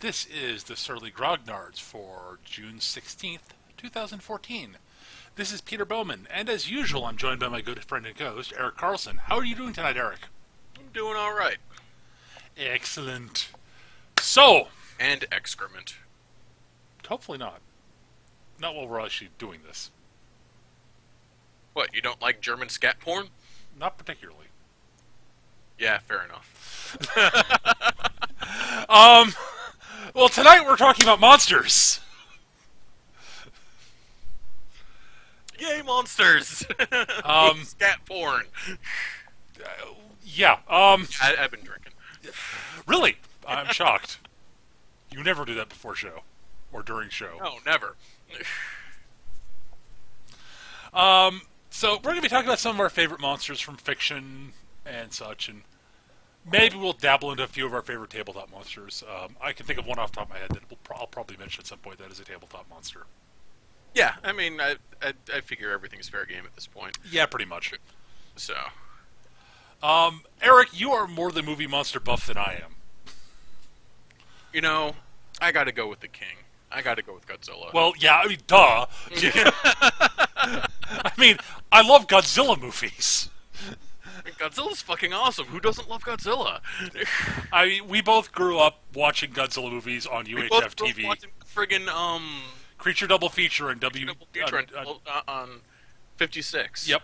This is the Surly Grognards for June 16th, 2014. This is Peter Bowman, and as usual, I'm joined by my good friend and co-host, Eric Carlson. How are you doing tonight, Eric? I'm doing all right. Excellent. So, And excrement. hopefully not. Not while we're actually doing this. What, you don't like German scat porn? Not particularly. Yeah, fair enough. Well, tonight we're talking about monsters. Yay, monsters! Scat porn. Yeah, I've been drinking. really? I'm shocked. You never do that before show. Or during show. No, never. So we're going to be talking about some of our favorite monsters from fiction and such, and maybe we'll dabble into a few of our favorite tabletop monsters. I can think of one off the top of my head that I'll probably mention at some point that is a tabletop monster. Yeah, I mean, I figure everything's fair game at this point. Yeah, pretty much. So, Eric, you are more the movie monster buff than I am. you know, I gotta go with the king. I gotta go with Godzilla. Well, yeah, I mean, duh. I mean, I love Godzilla movies. Godzilla's fucking awesome. Who doesn't love Godzilla? I mean, we both grew up watching Godzilla movies on UHF TV. Watching friggin' Creature Double Feature and Double feature on 56. Yep.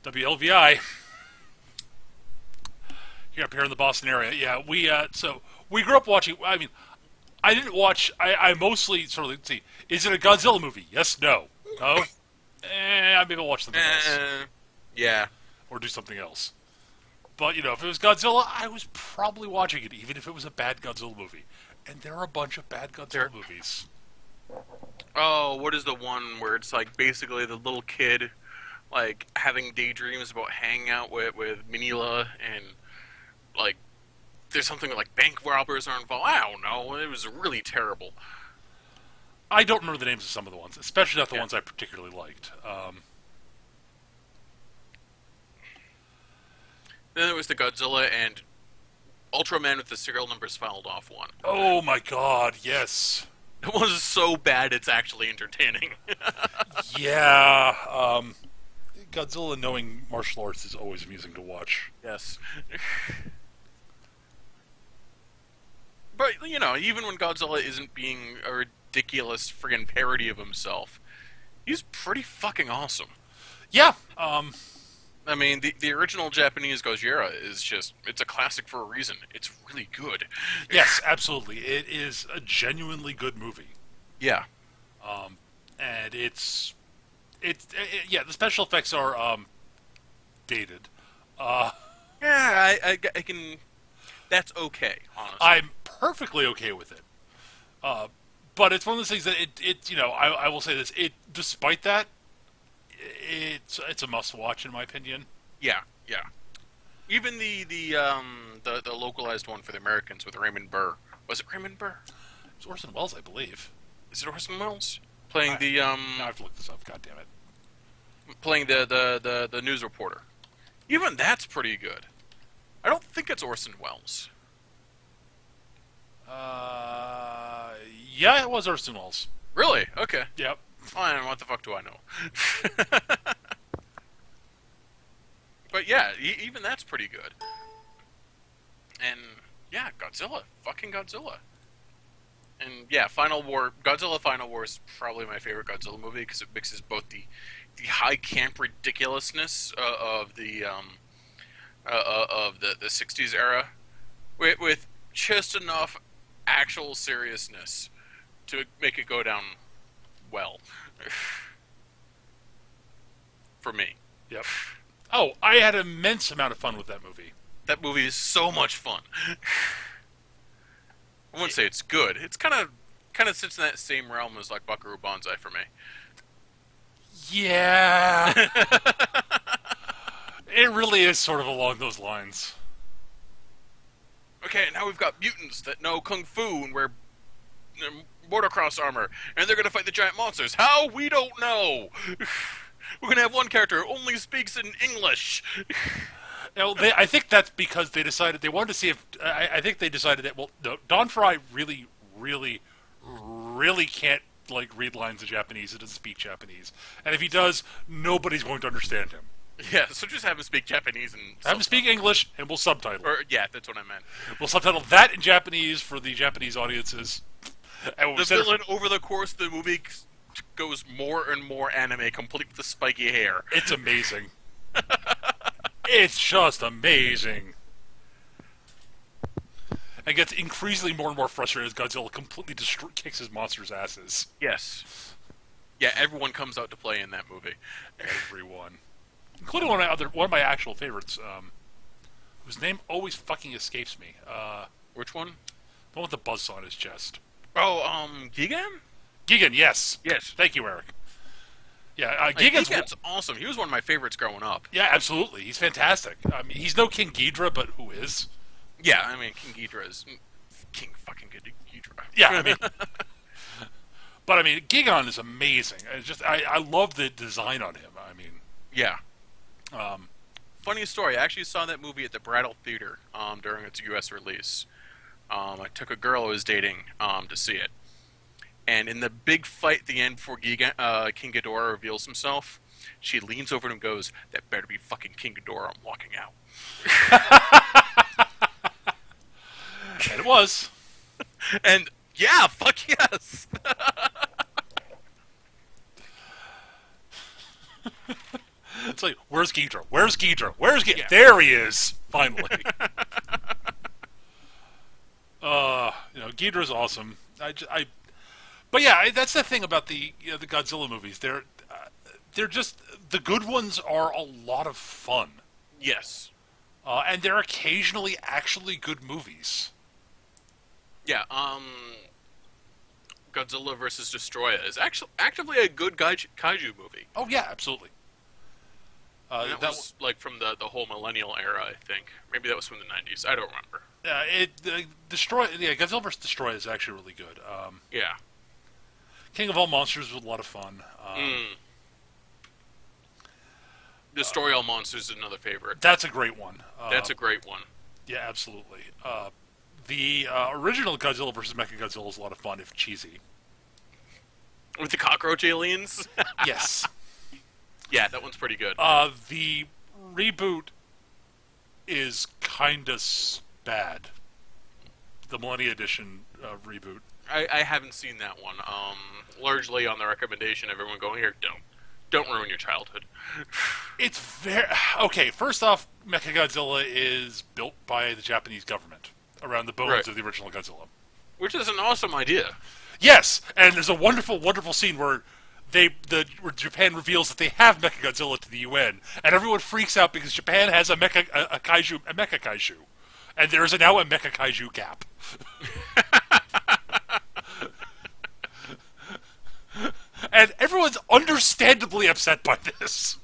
WLVI. Here up here in the Boston area. Yeah, we grew up watching. I mean, I didn't watch. I mostly sort of let's see. Is it a Godzilla movie? Yes, no, no. Maybe I'll watch something else Yeah. or do something else. But if it was Godzilla, I was probably watching it, even if it was a bad Godzilla movie. And there are a bunch of bad Godzilla movies. Oh, what is the one where it's like basically the little kid like having daydreams about hanging out with Minila and like there's something like bank robbers are involved. I don't know. It was really terrible. I don't remember the names of some of the ones, especially not the ones I particularly liked. Then there was the Godzilla and Ultraman with the serial numbers filed off one. Oh my god, yes. It was so bad it's actually entertaining. Yeah, Godzilla knowing martial arts is always amusing to watch. Yes. But, even when Godzilla isn't being a ridiculous friggin' parody of himself, he's pretty fucking awesome. Yeah, I mean, the original Japanese Gojira is it's a classic for a reason. It's really good. yes, absolutely. It is a genuinely good movie. Yeah. And yeah, the special effects are, dated. Yeah, I can... That's okay, honestly. I'm perfectly okay with it. But it's one of those things that I will say this, despite that, it's a must-watch in my opinion. Yeah. Even the localized one for the Americans with Raymond Burr. Was it Raymond Burr? It was Orson Welles, I believe. Is it Orson Welles? Playing Now I have to look this up, God damn it. Playing the news reporter. Even that's pretty good. I don't think it's Orson Welles. Yeah, it was Orson Welles. Really? Okay. Yep. Fine, what the fuck do I know? But yeah, even that's pretty good. And yeah, Godzilla. Fucking Godzilla. And yeah, Godzilla Final War is probably my favorite Godzilla movie because it mixes both the high camp ridiculousness of the 60s era with just enough actual seriousness to make it go down well. For me. Yep. Oh, I had an immense amount of fun with that movie. That movie is so much fun. I wouldn't say it's good. It's kind of sits in that same realm as like Buckaroo Banzai for me. Yeah. It really is sort of along those lines. Okay, now we've got mutants that know kung fu and wear motocross armor, and they're gonna fight the giant monsters. How? We don't know. We're gonna have one character who only speaks in English. I think that's because they decided they wanted to see if. I think they decided that, well, no, Don Fry really, really, really can't like read lines in Japanese. He doesn't speak Japanese, and if he does, nobody's going to understand him. Yeah, so just have him speak Japanese and Have him speak English, and we'll subtitle. Or yeah, that's what I meant. We'll subtitle that in Japanese for the Japanese audiences. And The villain, over the course of the movie, goes more and more anime, complete with the spiky hair. It's amazing. It's just amazing. And gets increasingly more and more frustrated as Godzilla completely kicks his monster's asses. Yes. Yeah, everyone comes out to play in that movie. Everyone. Including one of my actual favorites, whose name always fucking escapes me. Which one? The one with the buzzsaw on his chest. Oh, Gigan? Gigan, yes. Yes. Thank you, Eric. Yeah, Gigan's awesome. He was one of my favorites growing up. Yeah, absolutely. He's fantastic. I mean, he's no King Ghidorah, but who is? Yeah, I mean, King Ghidorah is King fucking Ghidorah. Yeah, I mean, but I mean, Gigan is amazing. I love the design on him. I mean, yeah. Funny story. I actually saw that movie at the Brattle Theater during its U.S. release. I took a girl I was dating to see it. And in the big fight at the end before King Ghidorah reveals himself, she leans over and goes, "That better be fucking King Ghidorah, I'm walking out." And it was. And, yeah, fuck yes! It's like, where's Ghidorah? Where's Ghidorah? Where's Ghidorah? Yeah. There he is! Finally. Ghidorah's awesome. But yeah, that's the thing about the Godzilla movies. They're just, the good ones are a lot of fun. Yes. And they're occasionally actually good movies. Yeah, Godzilla vs. Destroyer is actually actively a good kaiju movie. Oh yeah, absolutely. That was like from the whole millennial era, I think. Maybe that was from the 90s. I don't remember. Godzilla vs. Destroyer is actually really good. Yeah. King of All Monsters was a lot of fun. Destroy All Monsters is another favorite. That's a great one. That's a great one. Yeah, absolutely. The original Godzilla vs. Mechagodzilla is a lot of fun, if cheesy. With the cockroach aliens? Yes. Yeah, that one's pretty good. The reboot is kinda bad. The Millennia Edition reboot. I haven't seen that one. Largely on the recommendation, everyone going here, don't ruin your childhood. It's very... Okay, first off, Mechagodzilla is built by the Japanese government around the bones of the original Godzilla. Which is an awesome idea. Yes, and there's a wonderful, wonderful scene where where Japan reveals that they have Mechagodzilla to the UN, and everyone freaks out because Japan has a mecha kaiju, and there is now a mecha kaiju gap. And everyone's understandably upset by this.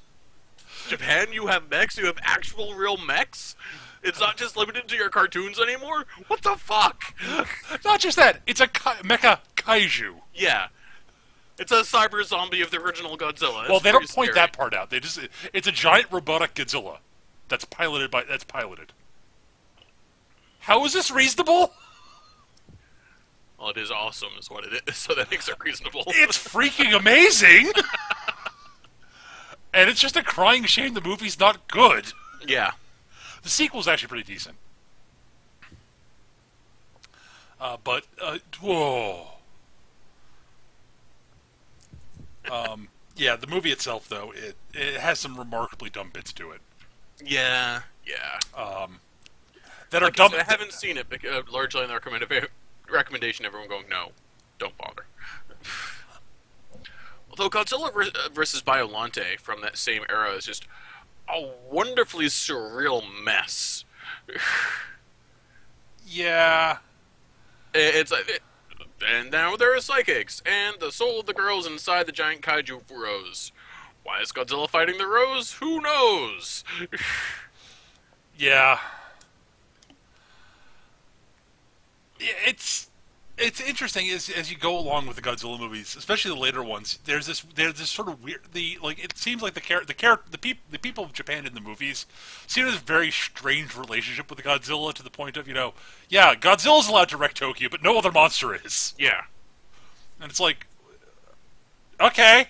Japan, you have mechs? You have actual real mechs? It's not just limited to your cartoons anymore? What the fuck? Not just that, it's a mecha kaiju. Yeah. It's a cyber zombie of the original Godzilla. Well, they don't point that part out. It's a giant robotic Godzilla that's piloted. How is this reasonable? Well, it is awesome, is what it is, so that makes it reasonable. It's freaking amazing! And it's just a crying shame the movie's not good. Yeah. The sequel's actually pretty decent. Whoa. Yeah, the movie itself, though, it has some remarkably dumb bits to it. Yeah. That are dumb. I haven't seen it, largely on the recommendation, everyone going, no, don't bother. Although Godzilla vs. Biollante from that same era is just a wonderfully surreal mess. Yeah. It's like, and now there are psychics, and the soul of the girl is inside the giant kaiju rose. Why is Godzilla fighting the rose? Who knows? Yeah. It's... it's interesting as you go along with the Godzilla movies, especially the later ones. There's this sort of weird it seems like the people of Japan in the movies seem to have a very strange relationship with the Godzilla to the point of yeah, Godzilla's allowed to wreck Tokyo, but no other monster is, Yeah. and it's like okay,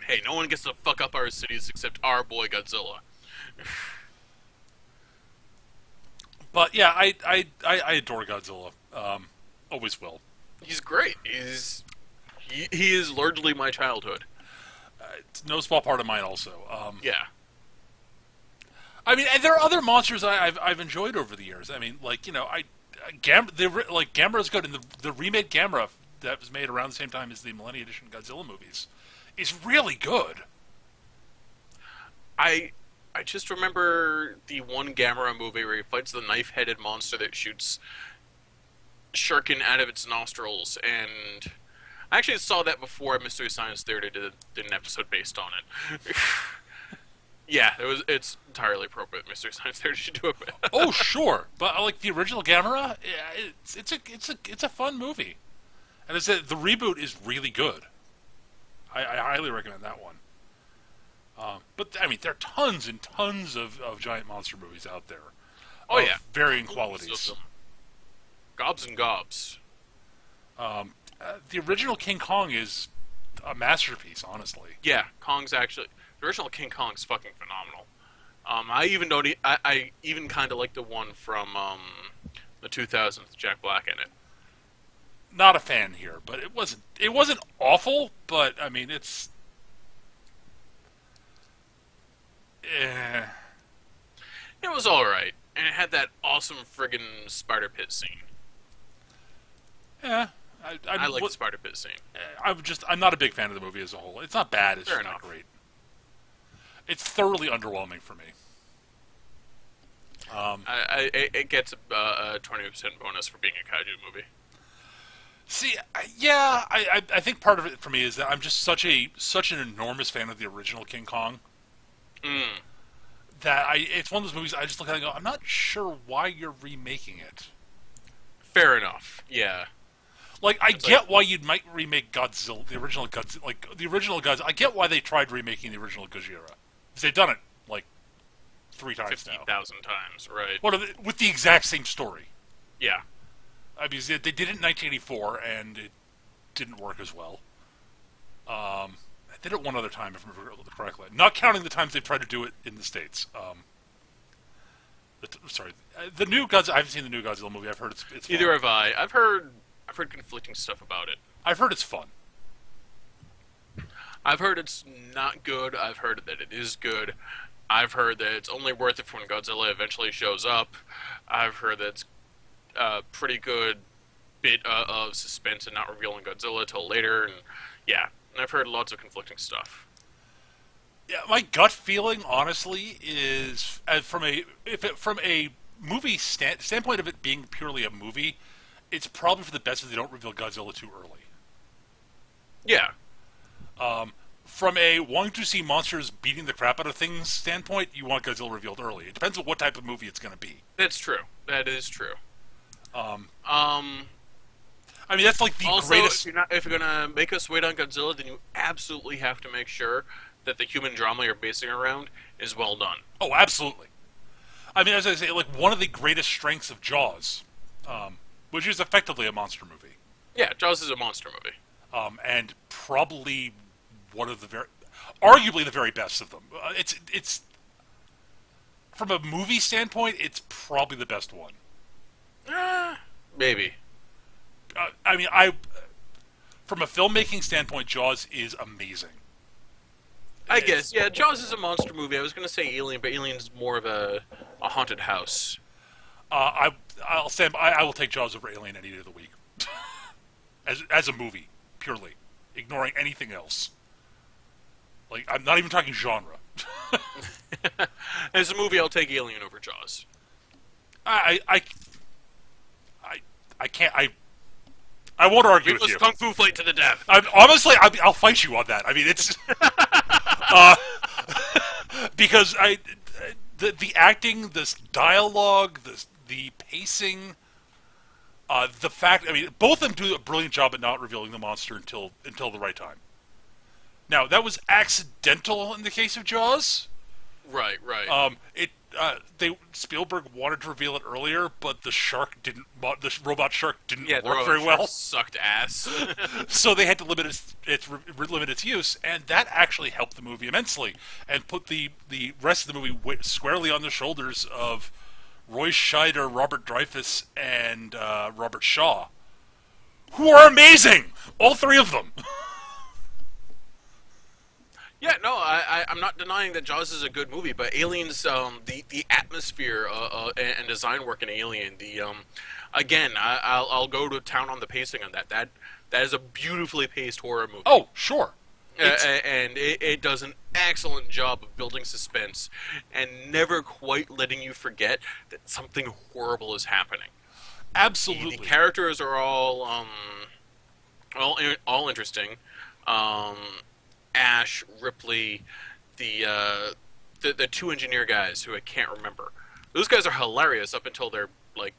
Hey, no one gets to fuck up our cities except our boy Godzilla. but yeah, I adore Godzilla, always will. He's great. He is largely my childhood. It's no small part of mine also. Yeah. I mean, and there are other monsters I've enjoyed over the years. I mean, Gamera's good, and the remade Gamera that was made around the same time as the Millennium Edition Godzilla movies is really good. I I just remember the one Gamera movie where he fights the knife-headed monster that shoots shuriken out of its nostrils, and I actually saw that before Mystery Science Theater did an episode based on it. Yeah, it's entirely appropriate. Mystery Science Theater should do it. Oh, sure, but like the original Gamera, yeah, it's a fun movie, and the reboot is really good. I highly recommend that one. But I mean, there are tons and tons of giant monster movies out there. Oh of yeah, varying Tons qualities. of them. Gobs and gobs. The original King Kong is a masterpiece, honestly. Yeah, Kong's actually the original King Kong's fucking phenomenal. I even don't. I even kind of like the one from the 2000s with Jack Black in it. Not a fan here, but it wasn't awful. But I mean, it's It was all right, and it had that awesome friggin' spider pit scene. yeah. I like the spider pit scene. I'm not a big fan of the movie as a whole. It's not bad. It's Fair just enough. not great. It's thoroughly underwhelming for me. It gets a 20% bonus for being a kaiju movie. See, I think part of it for me is that I'm just such an enormous fan of the original King Kong Mm. that it's one of those movies I just look at and go, I'm not sure why you're remaking it. Fair enough. Yeah. Like, I It's get why you might remake Godzilla, the original Godzilla, like the original Godzilla. I get why they tried remaking the original Gojira, because they've done it like 3 times now. 50,000 times, right? With the exact same story. Yeah. I mean, they did it in 1984, and it didn't work as well. They did it one other time, if I remember correctly. Not counting the times they've tried to do it in the States. The new Godzilla. I haven't seen the new Godzilla movie. I've heard it's fun. Neither have I. I've heard conflicting stuff about it. I've heard it's fun. I've heard it's not good. I've heard that it is good. I've heard that it's only worth it when Godzilla eventually shows up. I've heard that it's a pretty good bit of suspense and not revealing Godzilla till later. And yeah, and I've heard lots of conflicting stuff. Yeah, my gut feeling, honestly, is from a movie standpoint of it being purely a movie, it's probably for the best if they don't reveal Godzilla too early. Yeah, From a wanting to see monsters beating the crap out of things standpoint, you want Godzilla revealed early. It depends on what type of movie it's going to be. that's true. That is true. I mean, that's like the Also, greatest. if you're gonna make us wait on Godzilla, then you absolutely have to make sure that the human drama you're basing around is well done. Oh, absolutely. I mean, as I say, like one of the greatest strengths of Jaws, which is effectively a monster movie, Yeah, Jaws is a monster movie. and probably one of arguably the very best of them. It's from a movie standpoint, it's probably the best one. Maybe. I mean, from a filmmaking standpoint, Jaws is amazing. I guess. Yeah, Jaws is a monster movie. I was gonna say Alien, but Alien's more of a haunted house. I'll stand. I will take Jaws over Alien any day of the week, as a movie purely, ignoring anything else. Like I'm not even talking genre. As a movie, I'll take Alien over Jaws. I can't. I won't argue with Let's you. kung fu fight to the death. Honestly, I'll fight you on that. I mean, it's because the acting, this dialogue, the pacing, the fact. I mean, both of them do a brilliant job at not revealing the monster until the right time. Now that was accidental in the case of Jaws. Right, right. It they Spielberg wanted to reveal it earlier, but the shark didn't. The robot shark didn't Yeah, the work robot very shark well, sucked ass. so they had to limit its use, and that actually helped the movie immensely, and put the rest of the movie squarely on the shoulders of Roy Scheider, Robert Dreyfuss, and Robert Shaw, who are amazing, all three of them. Yeah, no, I'm not denying that Jaws is a good movie, but Aliens, the atmosphere and design work in Alien, again, I'll go to town on the pacing on that. That is a beautifully paced horror movie. Oh, sure. And it does an excellent job of building suspense and never quite letting you forget that something horrible is happening. Absolutely. The characters are all interesting. Ash, Ripley, the two engineer guys who I can't remember. Those guys are hilarious up until they're like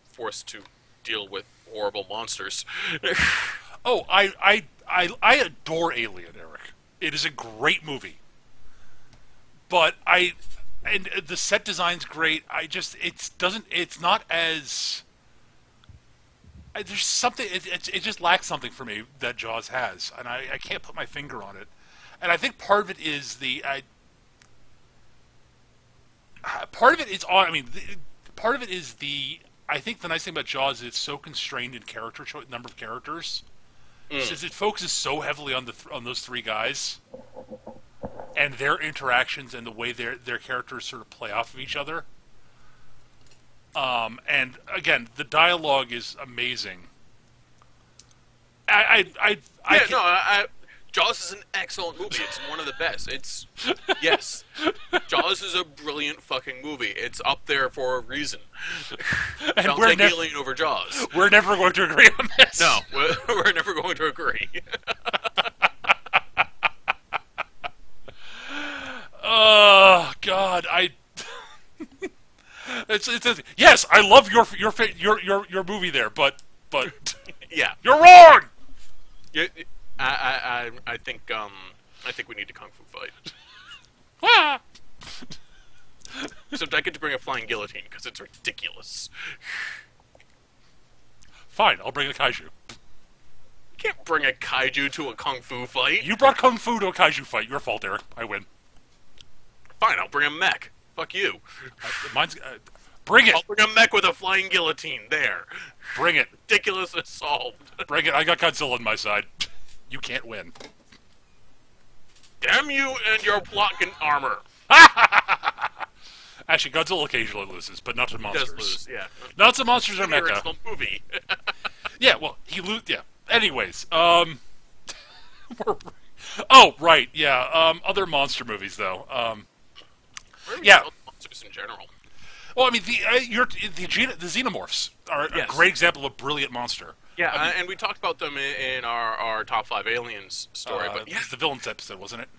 forced to deal with horrible monsters. Oh, I adore Alien, Eric. It is a great movie. But and the set design's great. It's not as there's something it just lacks something for me that Jaws has, and I can't put my finger on it. And I think part of it is part of it is I mean part of it is I think the nice thing about Jaws is it's so constrained in number of characters. Since it focuses so heavily on those three guys and their interactions and the way their characters sort of play off of each other. And again, the dialogue is amazing. Jaws is an excellent movie. It's one of the best. Yes, Jaws is a brilliant fucking movie. It's up there for a reason. And Don't take Alien over Jaws. We're never going to agree on this. No, we're never going to agree. Oh God, it's yes, I love your movie there, but Yeah, you're wrong. I think we need to kung fu fight. Except I get to bring a flying guillotine because it's ridiculous. Fine, I'll bring a kaiju. You can't bring a kaiju to a kung fu fight. You brought kung fu to a kaiju fight. Your fault, Eric. I win. Fine, I'll bring a mech. Fuck you. Bring it. I'll bring a mech with a flying guillotine. There. Bring it. Ridiculousness solved. Bring it. I got Godzilla on my side. You can't win. Damn you and your plotkin armor. Actually, Godzilla occasionally loses, but not to monsters. He does lose, yeah. Not to monsters or The mecha. original movie. Yeah, well, yeah. Anyways, oh, right, yeah. Other monster movies, though. Yeah. Monsters in general. Well, I mean, the xenomorphs are a great example of a brilliant monster. Yeah, I mean, and we talked about them in our top 5 aliens story, but yeah. It's the villains episode, wasn't it?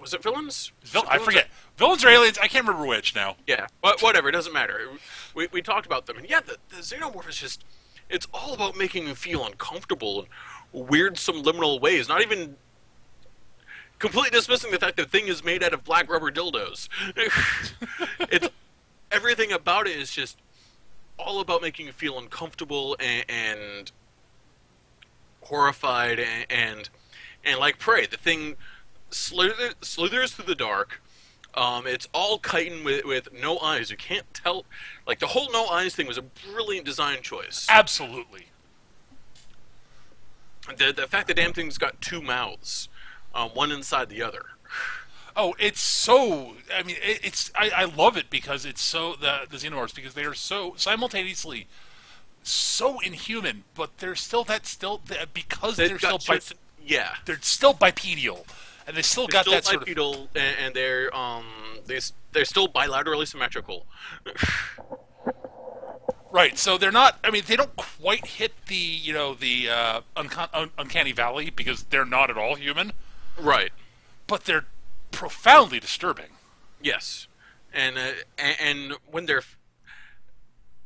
Was it villains? I forget. Villains or aliens? I can't remember which now. Yeah, but whatever, it doesn't matter. We talked about them, and yeah, the xenomorph is just, it's all about making you feel uncomfortable in weird subliminal ways, not even completely dismissing the fact that the thing is made out of black rubber dildos. It's everything about it is just all about making you feel uncomfortable and horrified and like Prey. The thing slithers through the dark. It's all chitin with no eyes. You can't tell. Like, the whole no eyes thing was a brilliant design choice. Absolutely. The fact the damn thing's got two mouths, one inside the other. Oh, it's so. I mean, I love it because it's so the xenomorphs because they are so simultaneously so inhuman, but they're still because they're still they're still bipedal, and they still got that sort of bipedal, and they're still bilaterally symmetrical. Right, so they're not. I mean, they don't quite hit the uncanny valley because they're not at all human. Right, but they're profoundly disturbing. Yes, and when they're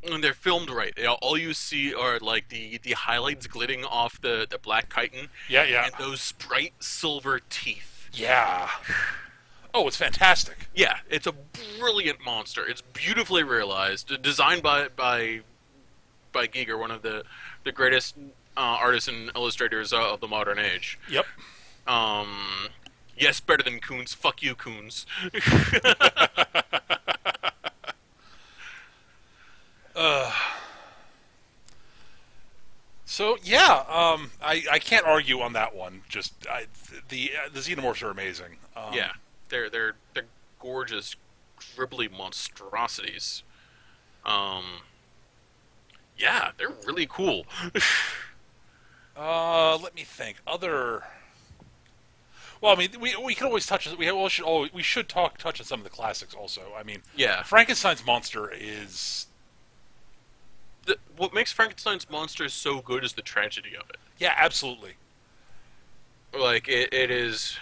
when they're filmed right, all you see are like the highlights glitting off the black chitin Yeah, yeah, and those bright silver teeth. yeah. Oh, it's fantastic. Yeah, it's a brilliant monster. It's beautifully realized, designed by Giger, one of the greatest artists and illustrators of the modern age. Yep. Um, yes, better than Coons. Fuck you, Coons. So yeah, I can't argue on that one. Just the xenomorphs are amazing. Yeah, they're gorgeous, dribbly monstrosities. Um, yeah, they're really cool. Let me think. Other. Well, I mean, we can always touch. We should touch on some of the classics also. I mean, Yeah, Frankenstein's monster is. what makes Frankenstein's monster so good is the tragedy of it. Yeah, absolutely. Like it is.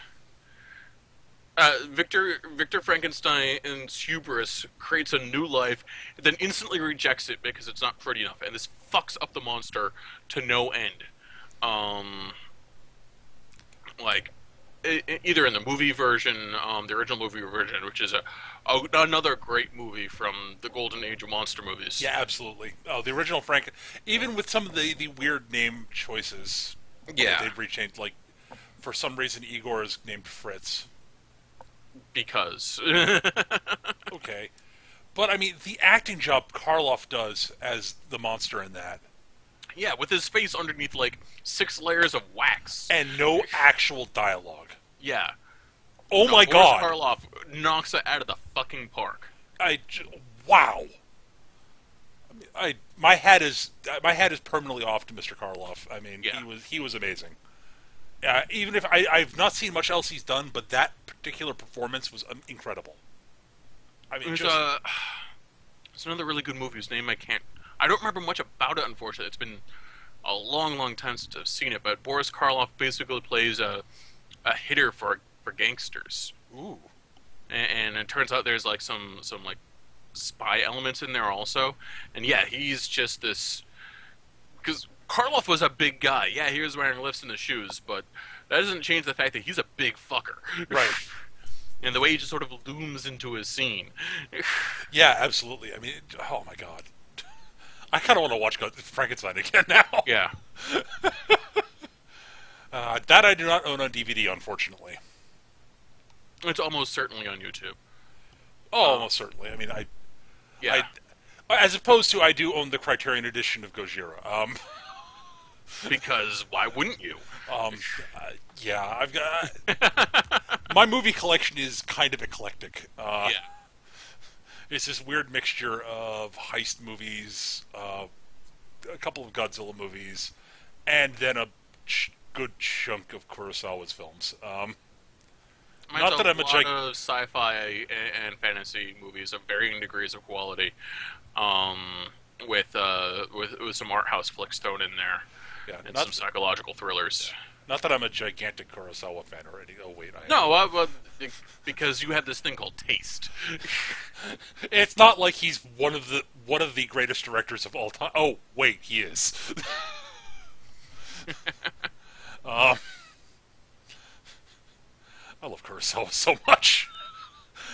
Victor Frankenstein's hubris creates a new life, then instantly rejects it because it's not pretty enough, and this fucks up the monster to no end. Um, like either in the movie version, the original movie version, which is another great movie from the golden age of monster movies. Yeah, absolutely. Oh, the original Frank. Even with some of the weird name choices, Yeah, they've rechanged. Like for some reason, Igor is named Fritz. because Okay, but I mean, the acting job Karloff does as the monster in that, yeah, with his face underneath like 6 layers of wax. and no actual dialogue. Yeah. Oh No, my Boris god! Karloff knocks it out of the fucking park. Wow. My hat is permanently off to Mr. Karloff. I mean, Yeah. he was amazing. Even if I've not seen much else he's done, but that particular performance was incredible. I mean, There's just there's another really good movie whose name I don't remember much about it, unfortunately. It's been a long, long time since I've seen it, but Boris Karloff basically plays a hitter for gangsters. ooh, And it turns out there's like some like spy elements in there also. And yeah, he's just this because Karloff was a big guy. Yeah, he was wearing lifts in the shoes, but that doesn't change the fact that he's a big fucker. right? And the way he just sort of looms into his scene. Yeah, absolutely. I mean, oh my god, I kind of want to watch Frankenstein again now. Yeah. That I do not own on DVD, unfortunately. It's almost certainly on YouTube. Oh, almost certainly. I mean, Yeah. as opposed to I do own the Criterion edition of Gojira. Because why wouldn't you? Uh, yeah, I've got my movie collection is kind of eclectic. Yeah. It's this weird mixture of heist movies, a couple of Godzilla movies, and then a good chunk of Kurosawa's films. Mine's Not that a I'm a lot of sci-fi and fantasy movies of varying degrees of quality, with some art house flicks thrown in there, Yeah, and some psychological thrillers. not that I'm a gigantic Kurosawa fan already. Oh wait, No, well, because you have this thing called taste. it's not like he's one of the greatest directors of all time. Oh wait, he is. um, I love Kurosawa so much.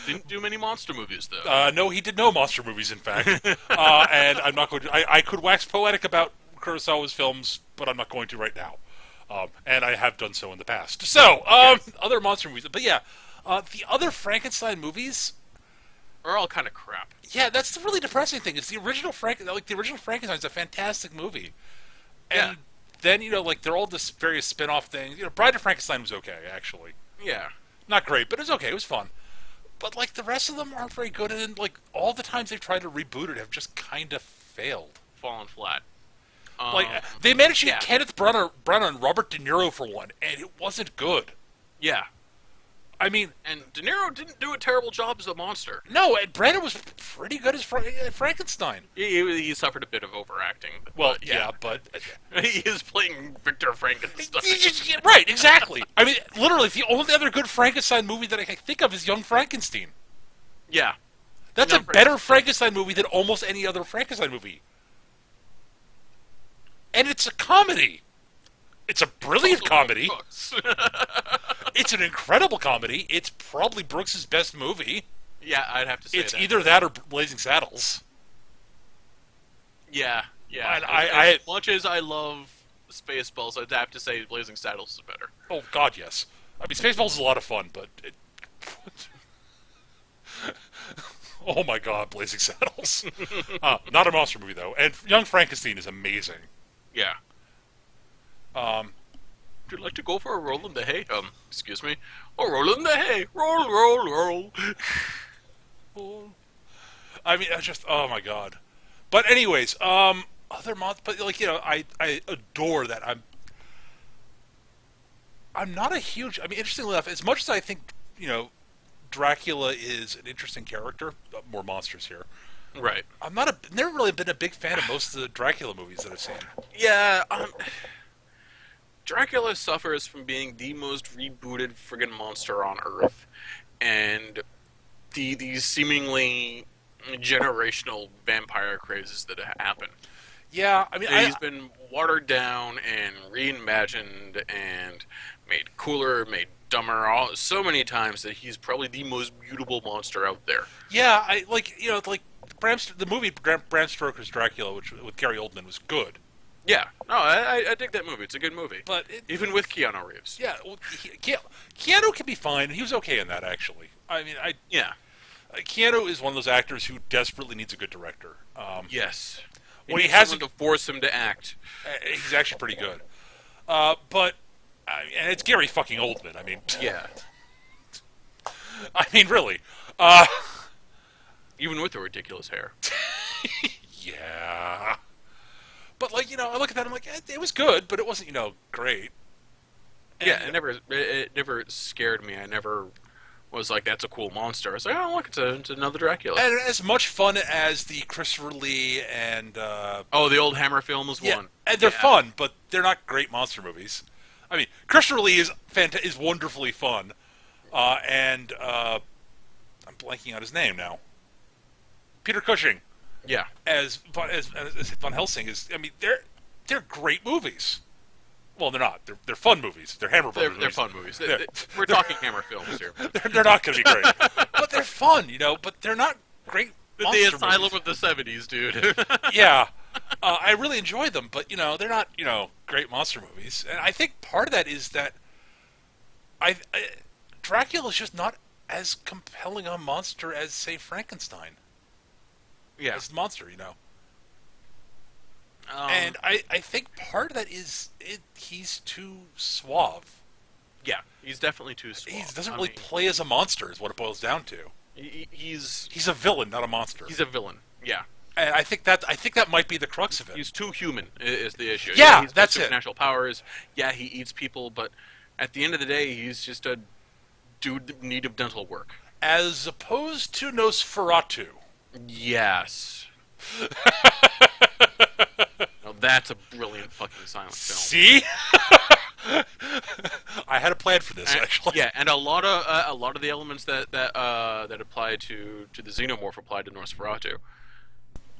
Didn't do many monster movies though. No, he did no monster movies, in fact. And I'm not going to. I could wax poetic about Kurosawa's films, but I'm not going to right now. And I have done so in the past. So, other monster movies. But yeah, the other Frankenstein movies. Are all kind of crap. Yeah, that's the really depressing thing. It's the original the original Frankenstein's a fantastic movie. And Yeah. then, like, they're all this various spin-off things. Bride of Frankenstein was okay, actually. Yeah. Not great, but it was okay. It was fun. But, like, the rest of them aren't very good, and, like, all the times they've tried to reboot it have just kind of failed. Fallen flat. Like, they managed to yeah. get Kenneth Branagh and Robert De Niro for one, and it wasn't good. Yeah. I mean, And De Niro didn't do a terrible job as a monster. no, and Branagh was pretty good as Frankenstein. He suffered a bit of overacting. Well, but yeah, but... he is playing Victor Frankenstein. Yeah, right, exactly. I mean, literally, the only other good Frankenstein movie that I can think of is Young Frankenstein. Yeah. That's a Young better Frankenstein. Frankenstein movie than almost any other Frankenstein movie. And it's a comedy. It's a brilliant Also Mel comedy. Brooks. It's an incredible comedy. It's probably Brooks' best movie. Yeah, I'd have to say It's that. either that or Blazing Saddles. Yeah, yeah. And As much as I love Spaceballs, I'd have to say Blazing Saddles is better. oh God, yes. I mean, Spaceballs is a lot of fun, but oh my God, Blazing Saddles. Not a monster movie though. And Young Frankenstein is amazing. Yeah. Um, Would you like to go for a roll in the hay? Excuse me. Oh, roll in the hay. Roll, roll, roll. I mean, I just oh my God. But anyways, other month, but like I adore that. I'm not a huge. I mean, interestingly enough, as much as I think Dracula is an interesting character, more monsters here. Right. I'm not a never really been a big fan of most of the Dracula movies that I've seen. Yeah, Dracula suffers from being the most rebooted friggin' monster on Earth, and these seemingly generational vampire crazes that happen. Yeah, I mean, He's been watered down and reimagined and made cooler, made dumber, so many times that he's probably the most beautiful monster out there. yeah, I like like the movie Bram Stoker's Dracula, which with Gary Oldman was good, Yeah, no, I dig that movie. It's a good movie, but even with Keanu Reeves. yeah, well, Keanu can be fine. He was okay in that actually. I mean, Yeah. Keanu is one of those actors who desperately needs a good director. Yes. When he needs has someone to force him to act. he's actually pretty good. But and it's Gary fucking Oldman. I mean, Yeah. I mean, really. Even with the ridiculous hair. Yeah. But like I look at that, I'm like, it was good, but it wasn't great. And, Yeah, it never scared me. I never was like, that's a cool monster. I was like, oh, look, it's another Dracula. And as much fun as the Christopher Lee and Oh, the old Hammer film was one. and they're Yeah. fun, but they're not great monster movies. I mean, Christopher Lee is wonderfully fun, and I'm blanking on his name now. Peter Cushing Yeah. as Van Helsing is. I mean, they're great movies. Well, they're not. They're fun movies. They're Hammer Brothers They're movies. fun movies. They're- We're talking Hammer films here. They're not going to be great, but they're fun. But they're not great. The monster Asylum movies. of the 70s, dude. Yeah, I really enjoy them, but they're not great monster movies. And I think part of that is that Dracula is just not as compelling a monster as say Frankenstein Yeah. as a monster, And I think part of that is he's too suave. Yeah, he's definitely too suave. He doesn't I really mean, play as a monster, is what it boils down to. he's He's a villain, not a monster. a villain. Yeah. And I think that might be the crux of it. He's too human is the issue. Yeah, he's got that's it. supernatural powers. Yeah, he eats people, but at the end of the day, he's just a dude in need of dental work. As opposed to Nosferatu. Yes. Now that's a brilliant fucking silent film. See, I had a plan for this actually. Yeah, and a lot of the elements that apply to the xenomorph apply to Nosferatu.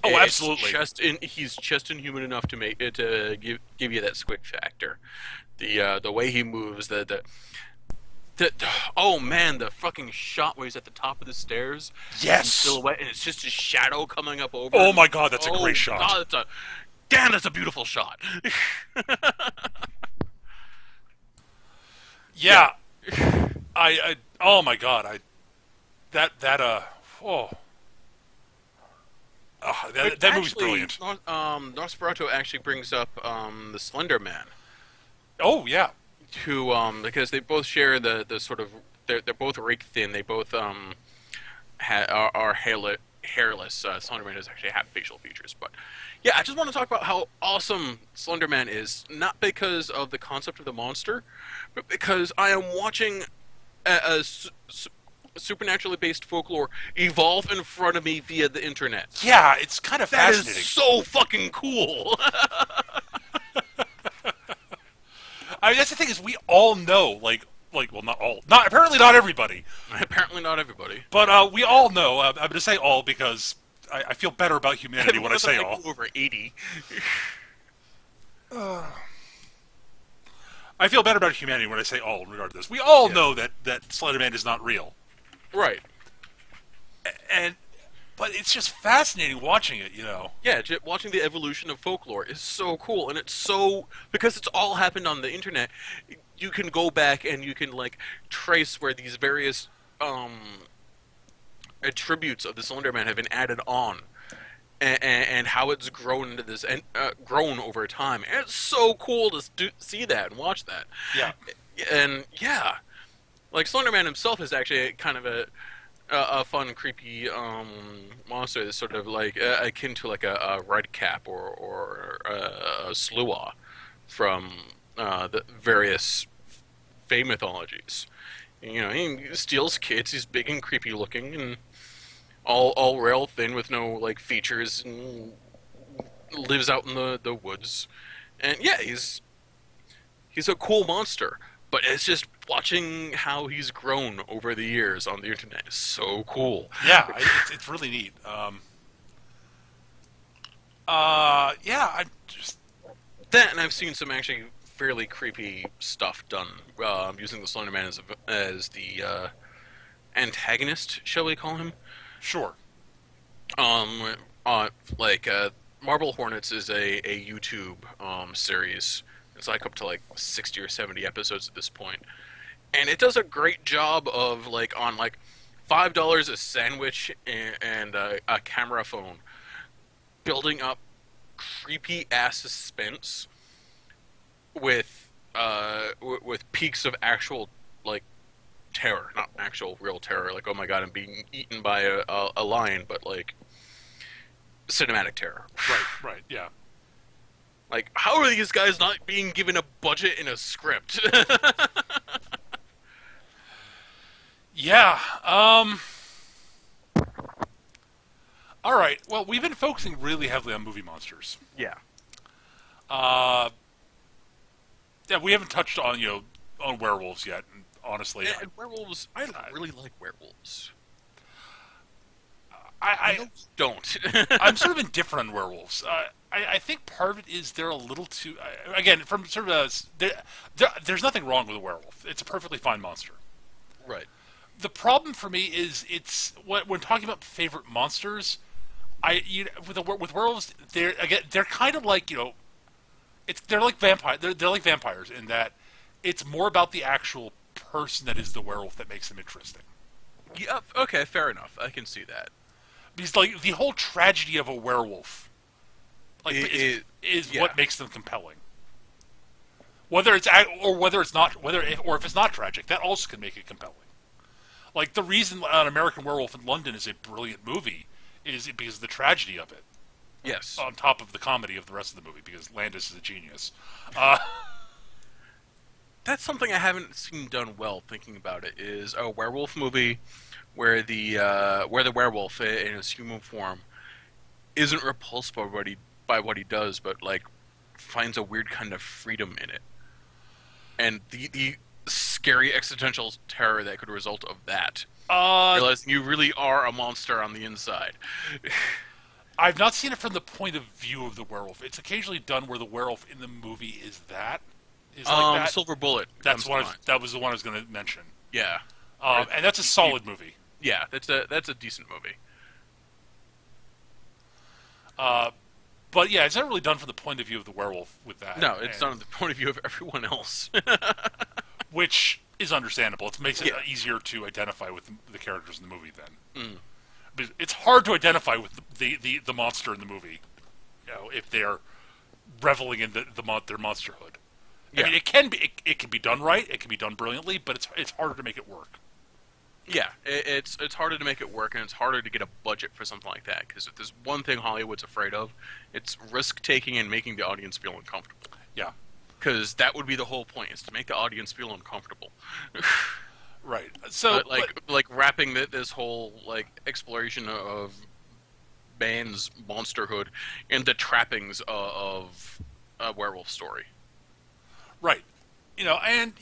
Oh, It's absolutely. He's just inhuman enough to make it to give you that squick factor. The way he moves, oh man, the fucking shot where he's at the top of the stairs, Yes. in silhouette, and it's just a shadow coming up over. Oh him. my God, that's a great Oh, shot. God, that's a beautiful shot. Yeah. Oh my God, oh. That movie's brilliant. Nosferatu actually brings up the Slender Man, Oh yeah. who because they both share the sort of they're both rake thin. They both are hairless. Slender Man does actually have facial features, but yeah, I just want to talk about how awesome Slender Man is, not because of the concept of the monster, but because I am watching a supernaturally based folklore evolve in front of me via the internet. Yeah, it's kind of That fascinating. is so fucking cool. I mean, that's the thing is we all know, like like, well, not all, not apparently not everybody, Apparently, not everybody. but we all know. I'm going to say all because I feel better about humanity when I Everyone's say like all. over 80. I feel better about humanity when I say all in regard to this. We all Yeah. know that Slender Man is not real, Right. and but it's just fascinating watching it. Yeah, watching the evolution of folklore is so cool, and it's so because it's all happened on the internet. You can go back and you can like trace where these various attributes of the Slender Man have been added on, and how it's grown into this and grown over time. And it's so cool to see that and watch that. Yeah, And yeah, like Slender Man himself is actually kind of a fun, creepy monster that's sort of like akin to like a red cap or a sluagh from the various Fey mythologies. He steals kids. He's big and creepy looking, and all rail thin with no like features, and lives out in the woods. And yeah, he's a cool monster. But it's just watching how he's grown over the years on the internet is so cool. yeah, it's really neat. Yeah, I just That, and I've seen some actually fairly creepy stuff done using the Slender Man as the antagonist, shall we call him? sure. Um, uh, like Marble Hornets is a YouTube series. It's like up to like 60 or 70 episodes at this point, and it does a great job of like on like $5 a sandwich and a camera phone, building up creepy ass suspense with peaks of actual like terror, not actual real terror, like oh my god I'm being eaten by a lion, but like cinematic terror. Right, yeah. Like, how are these guys not being given a budget and a script? Yeah. All right. Well, we've been focusing really heavily on movie monsters. Yeah. Uh, yeah, we haven't touched on on werewolves yet. And honestly, And werewolves, I really like werewolves. I No, don't. I'm sort of indifferent on werewolves. I think part of it is they're a little too. Again, from sort of there's nothing wrong with a werewolf. It's a perfectly fine monster. Right. The problem for me is when talking about favorite monsters. With werewolves, they're kind of like they're like vampire. They're like vampires in that it's more about the actual person that is the werewolf that makes them interesting. Yeah, okay, fair enough. I can see that. Because like the whole tragedy of a werewolf, like is yeah. what makes them compelling. Whether it's or whether it's not, or if it's not tragic, that also can make it compelling. Like the reason An American Werewolf in London is a brilliant movie is because of the tragedy of it, Yes. on top of the comedy of the rest of the movie. Because Landis is a genius. That's something I haven't seen done well. Thinking about it, is a werewolf movie where the werewolf in his human form isn't repulsed by what he does, but like finds a weird kind of freedom in it, and the scary existential terror that could result of that. Realizing you really are a monster on the inside. I've not seen it from the point of view of the werewolf. It's occasionally done where the werewolf in the movie is like that. Silver Bullet. That was the one I was going to mention. Yeah. And that's a solid movie. Yeah, that's a decent movie. But yeah, it's not really done from the point of view of the werewolf with that. No, it's done from the point of view of everyone else. Which is understandable. It makes it Yeah. easier to identify with the characters in the movie then. Mm. But it's hard to identify with the monster in the movie, if they're reveling in their monsterhood. Yeah. I mean, it can be done right, it can be done brilliantly, but it's harder to make it work. Yeah, it's harder to make it work, and it's harder to get a budget for something like that. Because if there's one thing Hollywood's afraid of, it's risk taking and making the audience feel uncomfortable. Yeah. Because that would be the whole point: is to make the audience feel uncomfortable. Right. So, like wrapping this whole like exploration of Ban's monsterhood in the trappings of a werewolf story. right. And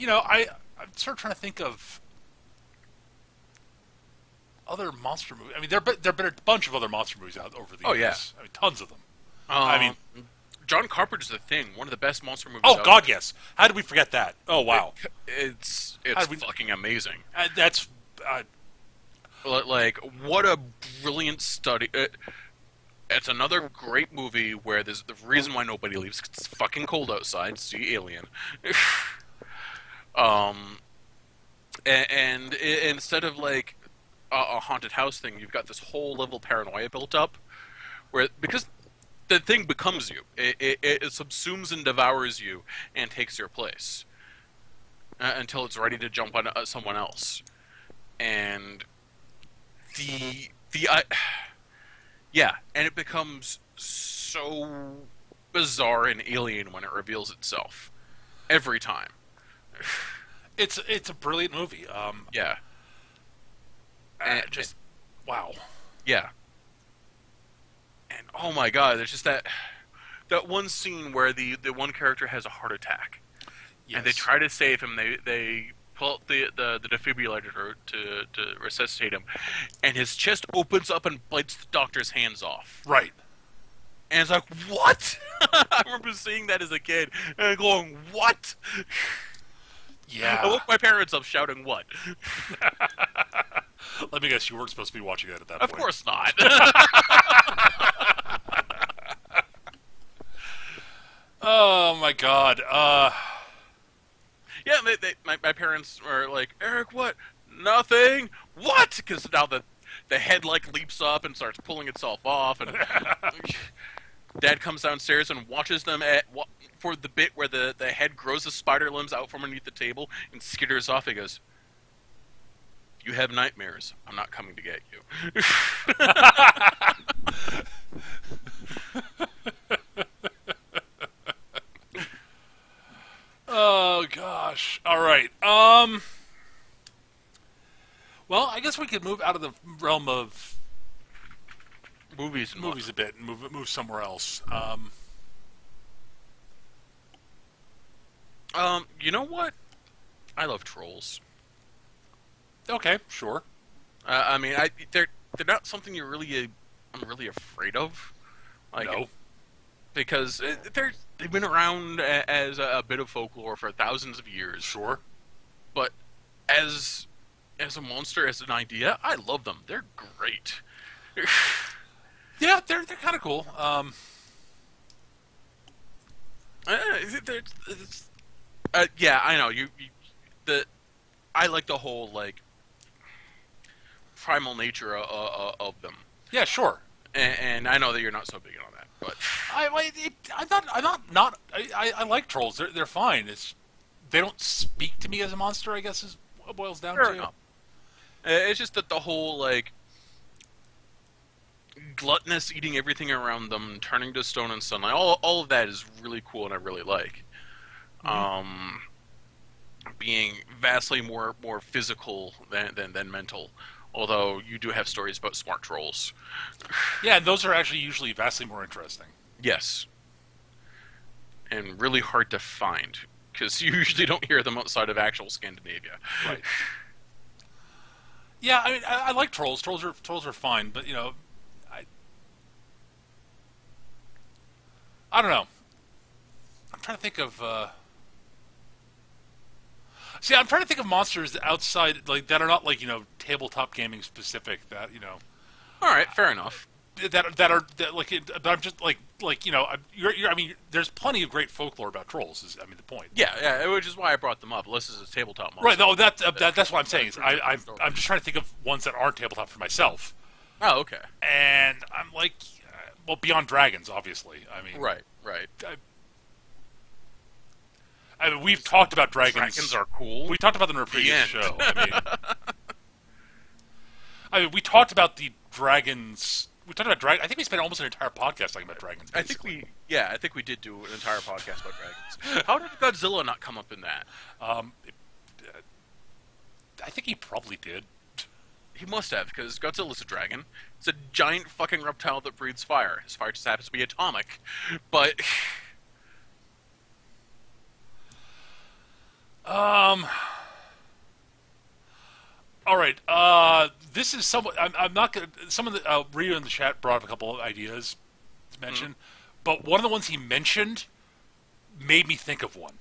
I'm sort of trying to think of other monster movies. I mean, there've been a bunch of other monster movies out over the Oh yeah. years. I mean, tons of them. I mean, Um, John Carpenter's The Thing, one of the best monster movies oh out God, there. yes. How did we forget that? Oh It, wow, it's how did we? fucking amazing. That's Like, what a brilliant study. It's another great movie where there's the reason why nobody leaves 'cause it's fucking cold outside. See Alien. um, and instead of like a haunted house thing, you've got this whole level of paranoia built up, where because the thing becomes you, it subsumes and devours you and takes your place until it's ready to jump on someone else. And the yeah, and it becomes so bizarre and alien when it reveals itself every time. it's a brilliant movie. Yeah, and, Just wow. yeah, and oh my god, there's just that one scene where the one character has a heart attack, and they Yes. try to save him. They pull out the defibrillator to resuscitate him, and his chest opens up and bites the doctor's hands off. Right. And it's like, what? I remember seeing that as a kid and going, what? I Yeah. woke my parents up shouting, what? Let me guess, you weren't supposed to be watching that at that Of point. course not. Oh my God. Yeah, my parents were like, Eric, what? Nothing. What? Because now the head like leaps up and starts pulling itself off, and Dad comes downstairs and watches them for the bit where the head grows the spider limbs out from underneath the table and skitters off. He goes, "You have nightmares. I'm not coming to get you." Oh gosh. All right. Well, I guess we could move out of the realm of Movies and movies a bit and move somewhere else. You know what? I love trolls. Okay, sure. I mean, they're not something I'm really afraid of. Like, No. because they've been around as a bit of folklore for thousands of years. Sure. But as a monster, as an idea, I love them. They're great. Yeah, they're kind of cool. Uh, yeah, I know the I like the whole like primal nature of them, Yeah, sure. and I know that you're not so big on that, but I like trolls. They're fine. They don't speak to me as a monster, I guess is what it boils down fair to. enough. It's just that the whole like gluttonous eating everything around them, turning to stone and sunlight, all of that is really cool and I really like. Being vastly more physical than mental. Although you do have stories about smart trolls. Yeah, and those are actually usually vastly more interesting. Yes. And really hard to find. Because you usually don't hear them outside of actual Scandinavia. Right. Yeah, I mean, I like trolls. Trolls are fine, but I don't know. I'm trying to think of. See, I'm trying to think of monsters outside, like that are not like tabletop gaming specific. That Alright, fair enough. that like that I'm just I mean, there's plenty of great folklore about trolls. Is I mean the point. Yeah, which is why I brought them up. This is a tabletop monster. Right. No, that's what I'm saying. Is I'm just trying to think of ones that aren't tabletop for myself, Oh, okay. and I'm like, well, Beyond Dragons, obviously. I mean, Right. I mean, we've talked about dragons. Dragons are cool. We talked about them in a previous end. show. I mean, we talked about the dragons. We talked about dragons. I think we spent almost an entire podcast talking about dragons. I think we did do an entire podcast about dragons. How did Godzilla not come up in that? I think he probably did. He must have, because Godzilla's a dragon. It's a giant fucking reptile that breathes fire. His fire just happens to be atomic. But All right. This is somewhat. I'm not gonna. Some of the Rio in the chat brought up a couple of ideas to Mm. mention, but one of the ones he mentioned made me think of one.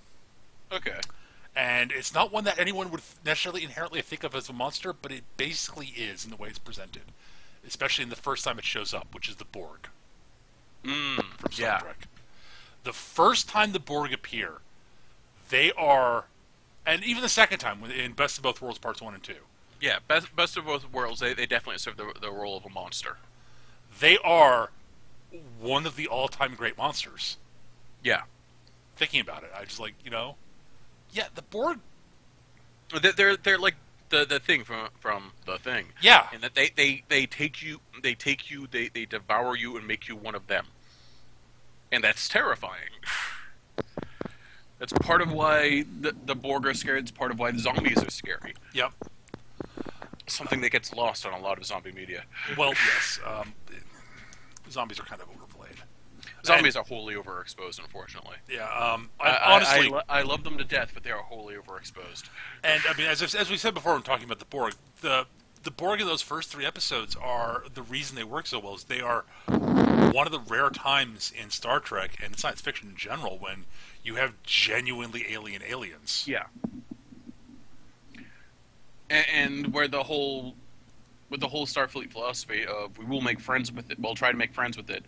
Okay. And it's not one that anyone would necessarily inherently think of as a monster, but it basically is in the way it's presented, especially in the first time it shows up, which is the Borg from Star Yeah. Trek. The first time the Borg appear, they are, and even the second time in Best of Both Worlds Parts 1 and 2, Yeah. Best of both worlds. They definitely serve the role of a monster. they are one of the all-time great monsters. Yeah. Thinking about it, I just like, yeah, the Borg, They're like the thing from the thing. yeah, And that they take you, they devour you and make you one of them. And that's terrifying. That's part of why the Borg are scary. It's part of why the zombies are scary. yep. Something that gets lost on a lot of zombie media. Well, yes, zombies are kind of overplayed. Zombies are wholly overexposed, unfortunately. Yeah, honestly, I love them to death, but they are wholly overexposed. and I mean, as we said before when talking about the Borg, the Borg in those first 3 episodes are the reason they work so well. Is they are one of the rare times in Star Trek and science fiction in general when you have genuinely alien aliens. Yeah. And where the whole Starfleet philosophy of we will make friends with it, we'll try to make friends with it,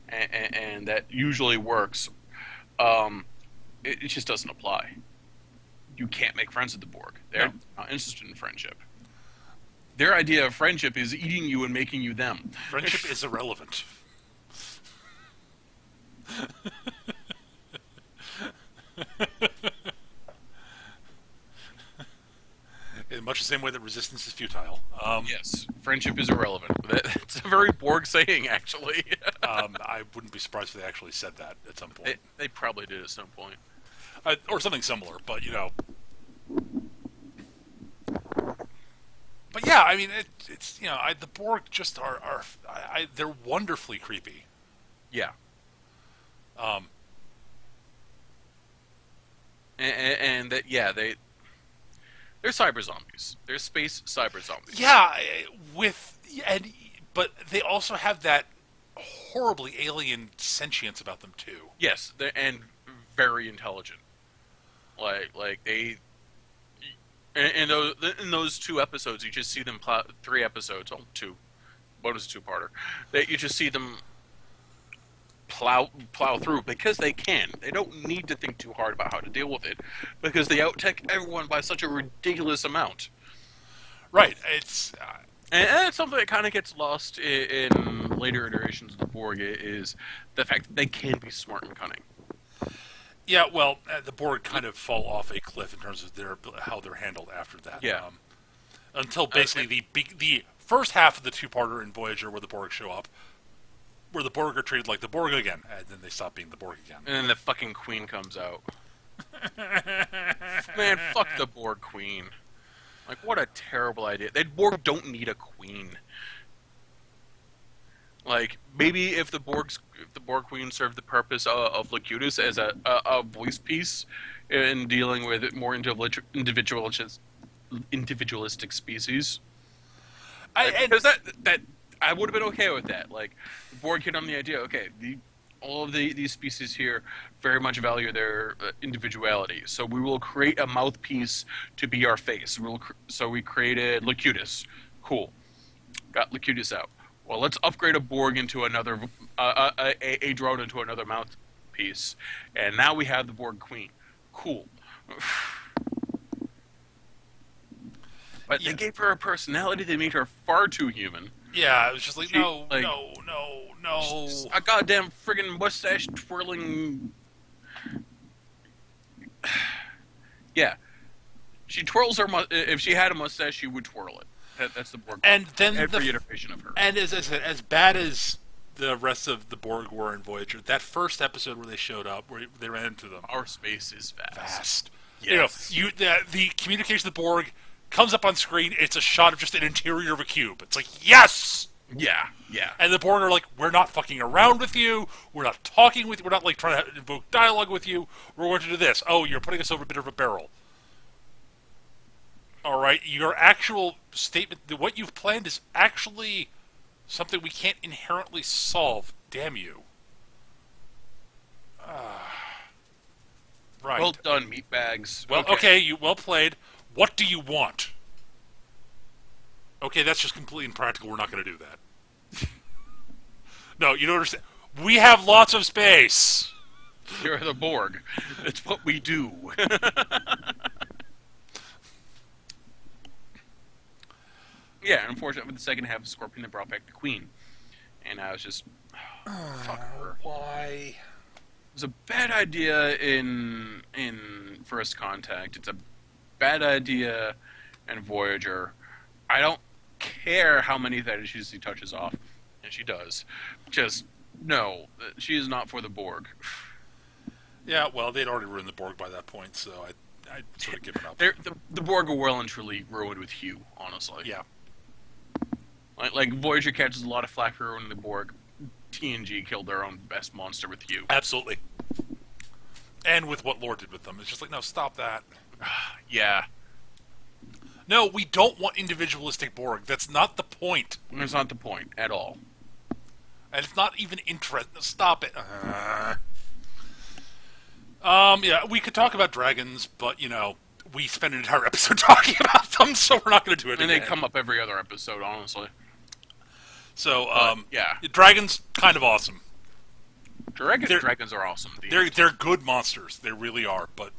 and that usually works. It just doesn't apply. You can't make friends with the Borg. They're No. not interested in friendship. Their idea of friendship is eating you and making you them. Friendship is irrelevant. In much the same way that resistance is futile. Yes, friendship is irrelevant. That's a very Borg saying, actually. I wouldn't be surprised if they actually said that at some point. They probably did at some point. Or something similar, but But yeah, I mean, it's the Borg just are they're wonderfully creepy. Yeah. Um, And that, yeah, they're cyber zombies. They're space cyber zombies. yeah, but they also have that horribly alien sentience about them too. Yes, and very intelligent. Like they, in those 2 episodes, you just see them 3 episodes, two, what was a 2-parter? That you just see them plow through because they can. They don't need to think too hard about how to deal with it because they outtech everyone by such a ridiculous amount. Right. It's And it's something that kind of gets lost in later iterations of the Borg is the fact that they can be smart and cunning. yeah. Well, the Borg kind of fall off a cliff in terms of how they're handled after that. Yeah. Until basically the first half of the 2-parter in Voyager, where the Borg show up, where the Borg are treated like the Borg again, and then they stop being the Borg again. And then the fucking Queen comes out. Man, fuck the Borg Queen. Like, what a terrible idea. The Borg don't need a queen. Like, maybe if the Borg Queen served the purpose of Locutus as a voice piece in dealing with more individualistic species, because that I would have been okay with that. Like, the Borg hit on the idea. Okay, all of these species here very much value their individuality, so we will create a mouthpiece to be our face. So we created Locutus. Cool, got Locutus out. Well, let's upgrade a Borg into another a drone into another mouthpiece, and now we have the Borg Queen. Cool. But they gave her a personality that made her far too human. Yeah, it was just like, She, no. A goddamn friggin' mustache twirling. Yeah, she twirls her. If she had a mustache, she would twirl it. That's the Borg. And then every iteration of her. And as I said, as bad as the rest of the Borg were in Voyager, that first episode where they showed up, where they ran into them, Our space is vast. Yes. The communication of the Borg comes up on screen. It's a shot of just an interior of a cube. It's like, yes. Yeah. And the Borg are like, we're not fucking around with you. We're not talking with you. We're not like trying to invoke dialogue with you. We're going to do this. Oh, you're putting us over a bit of a barrel. All right, your actual statement, what you've planned is actually something we can't inherently solve. Damn you. Well Right. done, meatbags. Well, okay, you well played. What do you want? Okay, that's just completely impractical. We're not going to do that. No, you don't understand. We have lots of space. You're the Borg. It's what we do. Yeah, unfortunately, the second half of Scorpion that brought back the Queen, and I was just, fuck her. Why? It was a bad idea in First Contact. It's a bad idea in Voyager. I don't care how many fetishes she touches off, and she does. Just no, she is not for the Borg. Yeah, well, they'd already ruined the Borg by that point, so I'd sort of given up. The Borg are well and truly ruined with Hugh, honestly. Yeah. Like Voyager catches a lot of flack for ruining the Borg. TNG killed their own best monster with Hugh. Absolutely. And with what Lore did with them. It's just like, no, stop that. Yeah. No, we don't want individualistic Borg. That's not the point. That's not the point at all. And it's not even interesting. Stop it. Yeah, we could talk about dragons, but, we spent an entire episode talking about them, so we're not going to do it And again. they come up every other episode, honestly. So, yeah. dragons, kind of awesome. Dragons are awesome. They're good monsters. They really are. But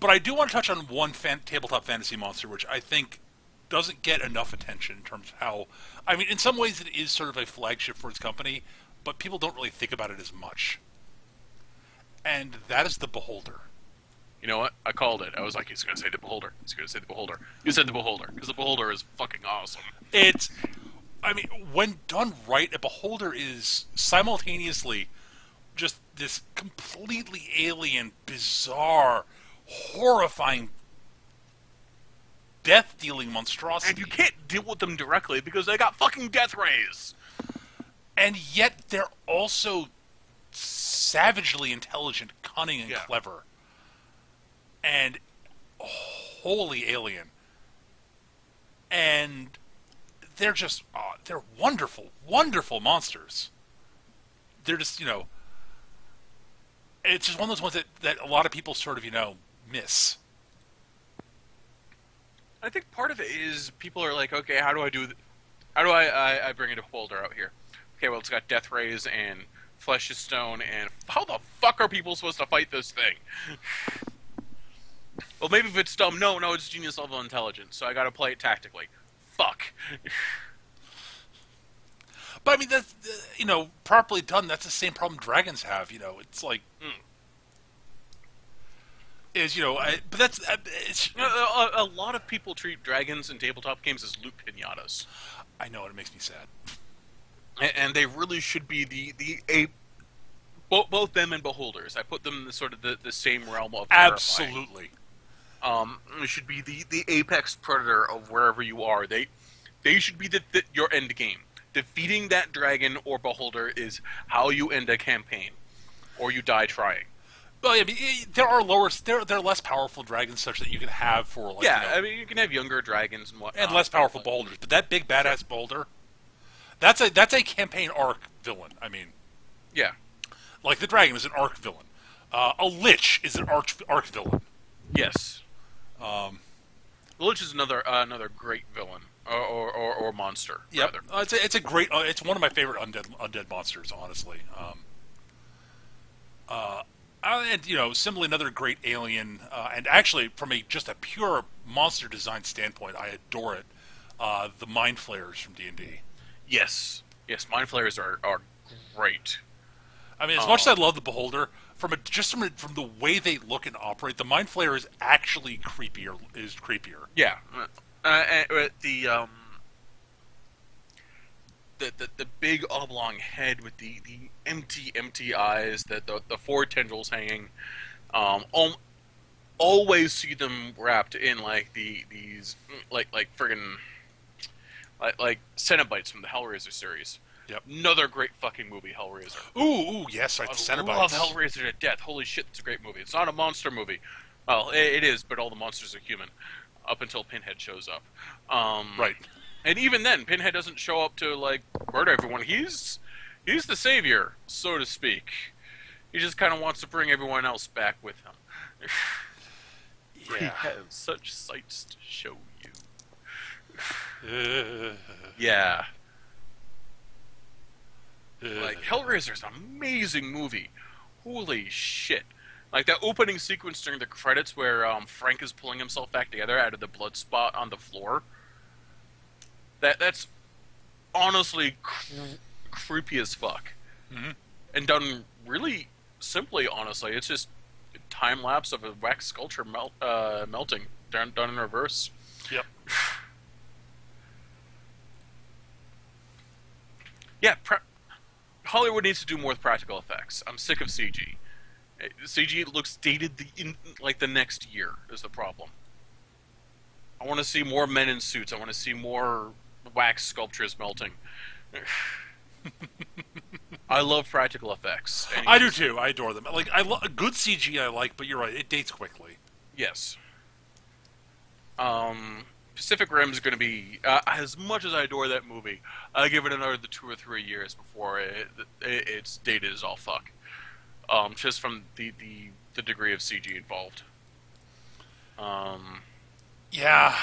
I do want to touch on one tabletop fantasy monster, which I think doesn't get enough attention in terms of how... I mean, in some ways it is sort of a flagship for its company, but people don't really think about it as much. And that is the Beholder. You know what? I called it. I was like, he's going to say the Beholder. He's going to say the Beholder. You said the Beholder, because the Beholder is fucking awesome. I mean, when done right, a Beholder is simultaneously just this completely alien, bizarre, horrifying, death-dealing monstrosity. And you can't deal with them directly because they got fucking death rays. And yet they're also savagely intelligent, cunning, and clever. And wholly alien. And they're just, they're wonderful, wonderful monsters. They're just, it's just one of those ones that a lot of people sort of, miss. I think part of it is people are like, okay, how do I bring a Beholder out here? Okay, well, it's got death rays and flesh is stone, and how the fuck are people supposed to fight this thing? Well, maybe if it's dumb, no, it's genius level intelligence, so I gotta play it tactically. Fuck. But I mean, that's, properly done, that's the same problem dragons have, it's like... but that's... it's, a lot of people treat dragons in tabletop games as loot pinatas. I know, it makes me sad. And they really should be both them and Beholders. I put them in the same realm of terrifying. Absolutely. It should be the apex predator of wherever you are. They should be your end game. Defeating that dragon or Beholder is how you end a campaign, or you die trying. Well, I mean, there are they're less powerful dragons such that you can have for like... I mean, you can have younger dragons and whatnot. And less powerful Beholders, but that big badass Beholder, that's a campaign arc villain. I mean, yeah, like the dragon is an arc villain. A Lich is an arc villain. Yes. The Lich is another great villain or monster. Yeah, rather. It's a great. It's one of my favorite undead monsters, honestly. And similarly, another great alien, and actually from just a pure monster design standpoint, I adore it. The Mind Flayers from D&D. Yes, Mind Flayers are great. I mean, as much as I love the Beholder, from the way they look and operate, the Mind Flayer is actually creepier. Yeah, the big oblong head with the empty eyes, the four tendrils hanging. Always see them wrapped in like these friggin' like Cenobites from the Hellraiser series. Yep. Another great fucking movie, Hellraiser. Ooh, yes, right. I love Hellraiser to death. Holy shit, it's a great movie. It's not a monster movie. Well, it is, but all the monsters are human. up until Pinhead shows up. Um, Right. and even then, Pinhead doesn't show up to like murder everyone. He's the savior, so to speak. He just kind of wants to bring everyone else back with him. We Yeah. have such sights to show you. Uh, Yeah, uh, like Hellraiser's an amazing movie. Holy shit! Like that opening sequence during the credits where Frank is pulling himself back together out of the blood spot on the floor. That's honestly creepy as fuck, mhm. and done really simply. Honestly, it's just time lapse of a wax sculpture melting done in reverse. Yep. Yeah, Hollywood needs to do more with practical effects. I'm sick of CG. CG looks dated like the next year is the problem. I want to see more men in suits. I want to see more wax sculptures melting. I love practical effects. And I do too. I adore them. Like good CG. I like, but you're right. It dates quickly. Yes. Pacific Rim is going to be as much as I adore that movie. I give it another 2 or 3 years before it's dated as all fuck. Just from the degree of CG involved. Um, Yeah.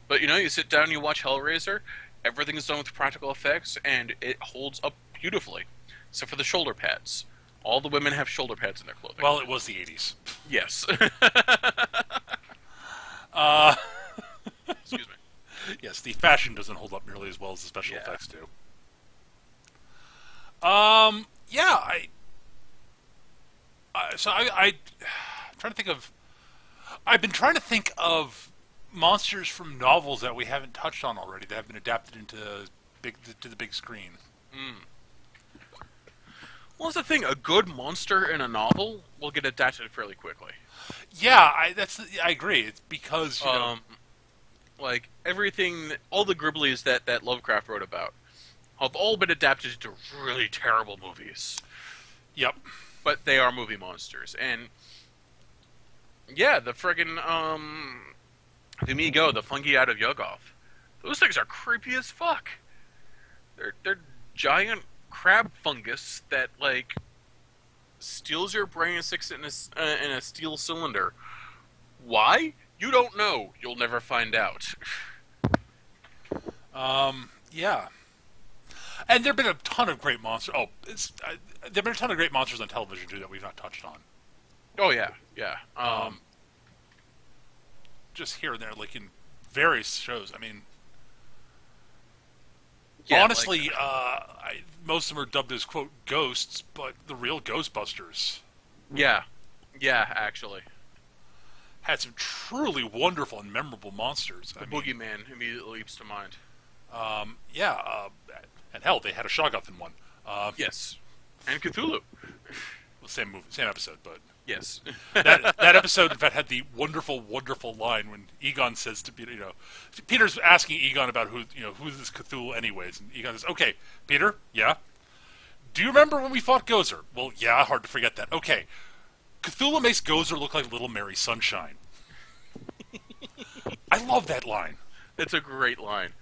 but you sit down, you watch Hellraiser. Everything is done with practical effects, and it holds up beautifully, except for the shoulder pads. All the women have shoulder pads in their clothing. Well, it was the '80s. Yes. Uh, Excuse me. yes, the fashion doesn't hold up nearly as well as the special Yeah. effects do. Yeah, I'm trying to think of. I've been trying to think of monsters from novels that we haven't touched on already that have been adapted into the big screen. Mm. Well, that's the thing. A good monster in a novel will get adapted fairly quickly. Yeah, I agree. It's because Like everything, all the Gribblies that Lovecraft wrote about have all been adapted into really terrible movies. yep. But they are movie monsters, and yeah, the friggin' the Migo, the fungi out of Yuggoth, those things are creepy as fuck. They're giant crab fungus that like steals your brain and sticks it in a steel cylinder. Why? You don't know. You'll never find out. Yeah. And there've been a ton of great monsters. There've been a ton of great monsters on television too that we've not touched on. Oh yeah, yeah. Just here and there, like in various shows. I mean, Yeah, honestly, most of them are dubbed as quote ghosts, but the real Ghostbusters yeah, yeah. Actually, had some truly wonderful and memorable monsters. the Boogeyman immediately leaps to mind. Yeah, and hell, they had a Shoggoth in one. Yes, and Cthulhu. Same movie, same episode, but Yes. that episode, in fact, had the wonderful, wonderful line when Egon says to Peter, Peter's asking Egon about who's this Cthulhu anyways, and Egon says, "Okay, Peter, yeah. Do you remember when we fought Gozer? Well, yeah, hard to forget that. Okay, Cthulhu makes Gozer look like Little Mary Sunshine." I love that line, It's a great line.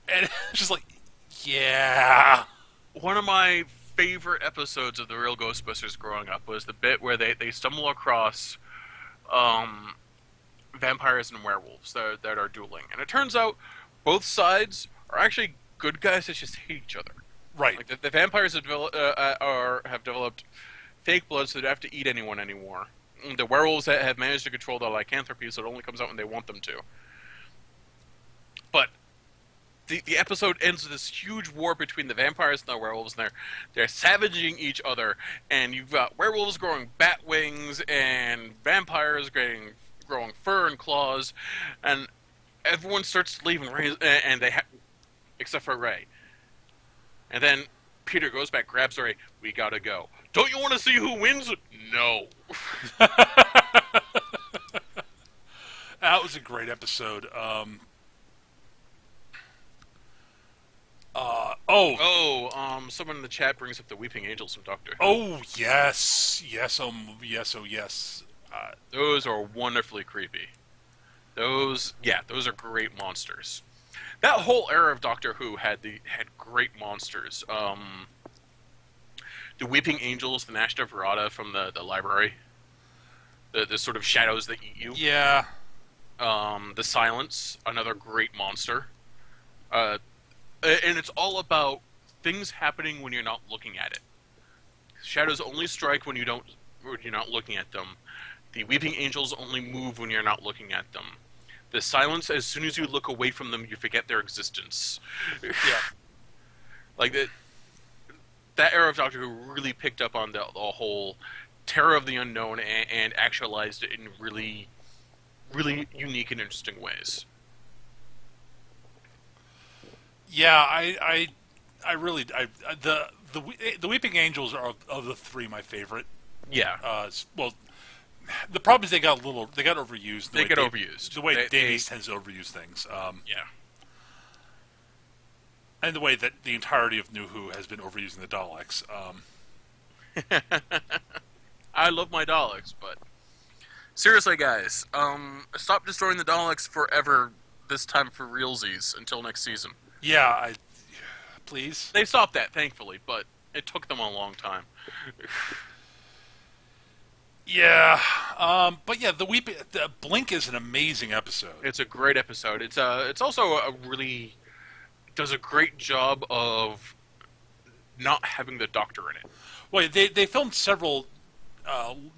and it's just like, yeah, One of my favorite episodes of the real Ghostbusters growing up was the bit where they stumble across vampires and werewolves that are dueling. And it turns out both sides are actually good guys that just hate each other. right, Like the vampires have developed fake blood, so they don't have to eat anyone anymore. And the werewolves have managed to control their lycanthropy, so it only comes out when they want them to. But the episode ends with this huge war between the vampires and the werewolves, and they're savaging each other. And you've got werewolves growing bat wings, and vampires growing fur and claws, and everyone starts leaving, and except for Ray. And then Peter goes back, grabs Ray. We gotta go. Don't you want to see who wins? No. that was a great episode. Someone in the chat brings up the Weeping Angels from Doctor Who. Oh yes, yes, yes, oh yes. Those are wonderfully creepy. those are great monsters. That whole era of Doctor Who had great monsters. The Weeping Angels, the Nashta Verada from the library, the sort of shadows that eat you. Yeah, The Silence, another great monster. Uh, and it's all about things happening when you're not looking at it. Shadows only strike when you're not looking at them. The Weeping Angels only move when you're not looking at them. The Silence, as soon as you look away from them, you forget their existence. yeah, Like that era of Doctor Who really picked up on the whole terror of the unknown and actualized it in really, really unique and interesting ways. yeah. I really, the Weeping Angels are of the three my favorite. Yeah, Well, the problem is they got overused. they get overused. The way They, Davies tends to overuse things, yeah. and the way that the entirety of New Who has been overusing the Daleks. I love my Daleks, but seriously, guys, stop destroying the Daleks forever. This time for realsies until next season. Yeah, please. They stopped that, thankfully, but it took them a long time. Yeah, but yeah, the Blink is an amazing episode. It's a great episode. It's also a really does a great job of not having the Doctor in it. Well, they filmed several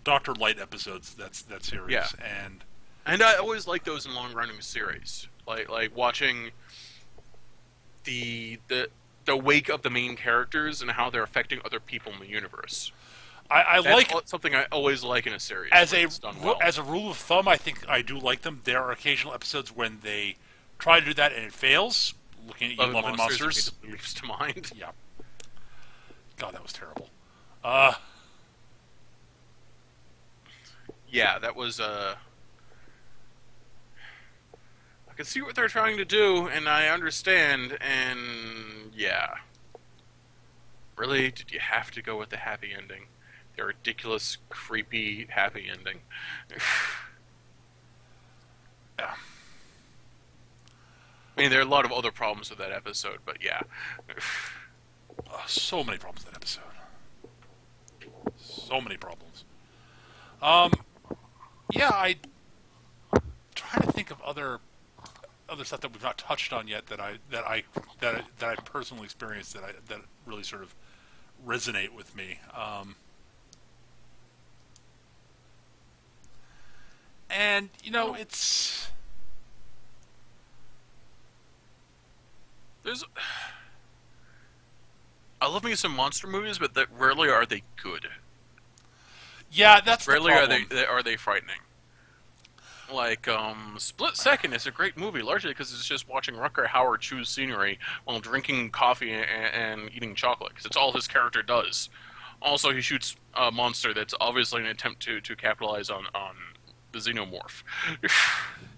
Doctor Light episodes. That series, Yeah. and I always like those in long running series, like watching the wake of the main characters and how they're affecting other people in the universe. I like Something I always like in a series as when a it's done well. as a rule of thumb. I think I do like them. There are occasional episodes when they try to do that and it fails. Looking at you, Love and Monsters. Leaps to mind. Yeah. God, that was terrible. Yeah, that was. I can see what they're trying to do, and I understand. And yeah, really, did you have to go with the happy ending? The ridiculous, creepy happy ending. Yeah. I mean, there are a lot of other problems with that episode, but yeah. So many problems with that episode. So many problems. Yeah, I trying to think of other stuff that we've not touched on yet that I personally experienced that really sort of resonate with me. And it's There's. I love me some monster movies, but that rarely are they good. yeah, that's Rarely the are problem. they frightening. Like Split Second is a great movie, largely because it's just watching Rutger Hauer choose scenery while drinking coffee and eating chocolate, because it's all his character does. Also, he shoots a monster that's obviously an attempt to capitalize on the xenomorph.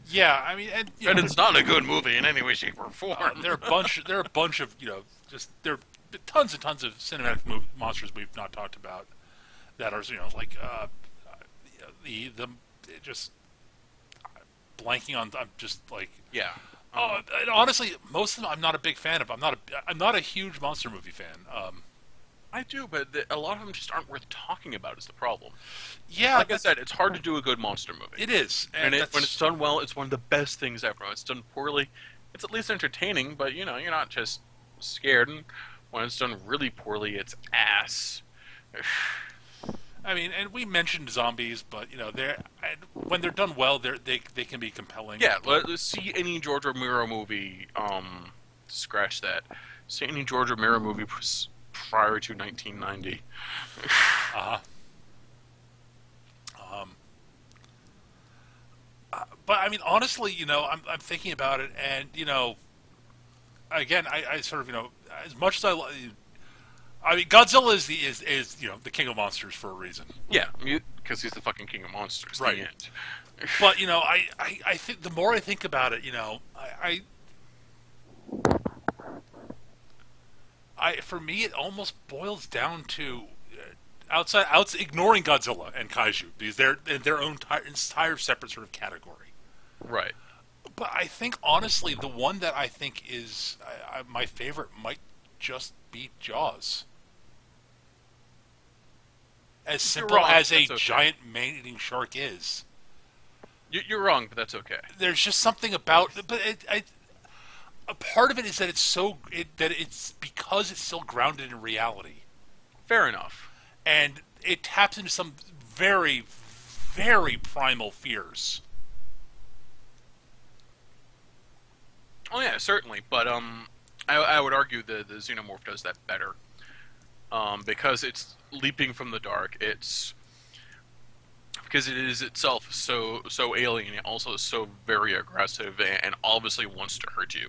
Yeah, I mean, and And it's not a good movie in any way, shape, or form. there are a bunch of just there are tons and tons of cinematic monsters we've not talked about that are like the just blanking on. I'm just like Yeah. and honestly, most of them I'm not a big fan of. I'm not a huge monster movie fan. I do, but a lot of them just aren't worth talking about. Is the problem? Yeah, Like I said, it's hard to do a good monster movie. it is, And when it's done well, it's one of the best things ever. When it's done poorly, it's at least entertaining, but you're not just scared. And when it's done really poorly, it's ass. I mean, and we mentioned zombies, but when they're done well, they can be compelling. Yeah, let's see any George Romero movie. Scratch that. See any George Romero movie prior to 1990. Uh-huh. But I mean, honestly, I'm thinking about it, and again, I sort of as much as I mean, Godzilla is the king of monsters for a reason. Yeah, because he's the fucking king of monsters. Right. The end. But I think the more I think about it, for me it almost boils down to outside ignoring Godzilla and Kaiju because they're in their own entire separate sort of category. Right. But I think honestly, the one that I think is my favorite might just be Jaws. As You're simple wrong, as but a that's okay. giant man-eating shark is, You're wrong, but that's okay. there's just something about. But a part of it is that that it's because it's still grounded in reality, Fair enough. and it taps into some very, very primal fears. Oh yeah, certainly. But I would argue the Xenomorph does that better. Because it's leaping from the dark. It's because it is itself so alien. It also is so very aggressive and obviously wants to hurt you.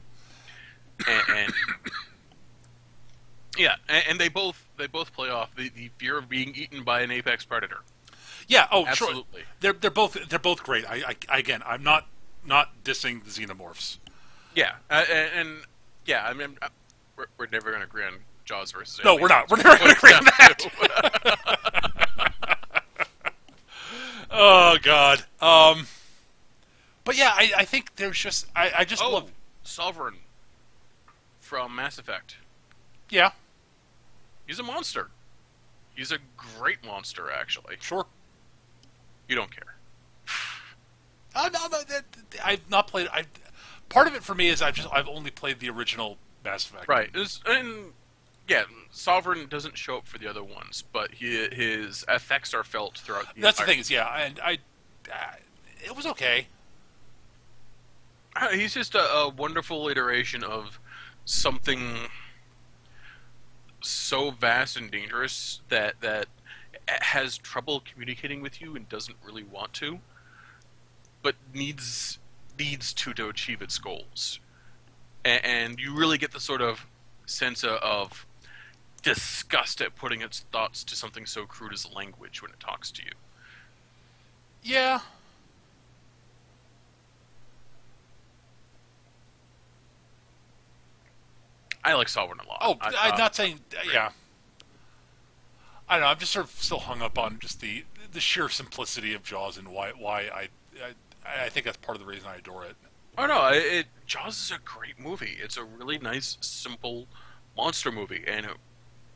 And yeah, and they both play off the fear of being eaten by an apex predator. Yeah. Oh, sure. Absolutely. They're both great. Again, I'm not dissing the xenomorphs. Yeah, and yeah, I mean, we're never going to agree on Jaws versus No, Alien. we're not. We're That's never going to agree on that. Oh God. But yeah, I think there's just I just Oh, love. Sovereign from Mass Effect. Yeah. He's a monster. He's a great monster, actually. Sure. You don't care. No, I've not played. Part of it for me is I've only played the original Mass Effect. Right. And yeah, Sovereign doesn't show up for the other ones, but his effects are felt throughout the That's the entire. thing is, yeah, and it was okay. He's just a wonderful iteration of something so vast and dangerous that has trouble communicating with you and doesn't really want to, but needs to achieve its goals. And you really get the sort of sense of disgust at putting its thoughts to something so crude as language when it talks to you. Yeah. I like Sovereign a lot. Oh, I'm not saying. Yeah. I don't know. I'm just sort of still hung up on just the sheer simplicity of Jaws and why I think that's part of the reason I adore it. Oh no, Jaws is a great movie. It's a really nice, simple monster movie, and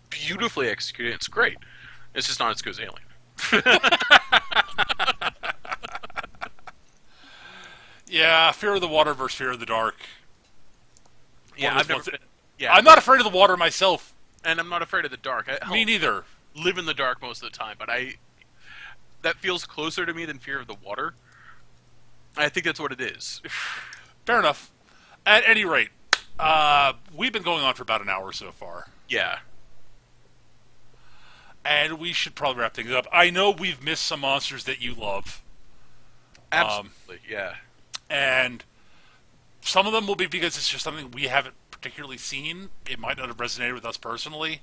beautifully executed. It's great. It's just not as good as Alien. Yeah, Fear of the Water versus Fear of the Dark. Yeah, One of I've those never. ones that- Yeah, I'm not afraid of the water myself. and I'm not afraid of the dark. Me neither. Live in the dark most of the time, but that feels closer to me than Fear of the Water. I think that's what it is. Fair enough. At any rate, we've been going on for about an hour so far, Yeah, and we should probably wrap things up. I know we've missed some monsters that you love, absolutely. Yeah, and some of them will be because it's just something we haven't particularly seen. It might not have resonated with us personally.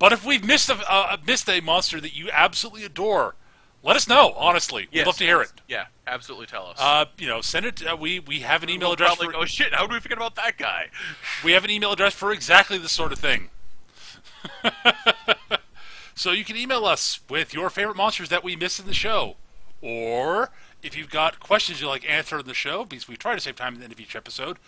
But if we've missed a monster that you absolutely adore, let us know. Honestly, we'd yes, love to hear it. Yeah, absolutely. Tell us. Send it. We have an email We'll address probably for go, shit. How do we forget about that guy? we have an email address for exactly this sort of thing. So you can email us with your favorite monsters that we missed in the show, or if you've got questions you'd like answered in the show, because we try to save time at the end of each episode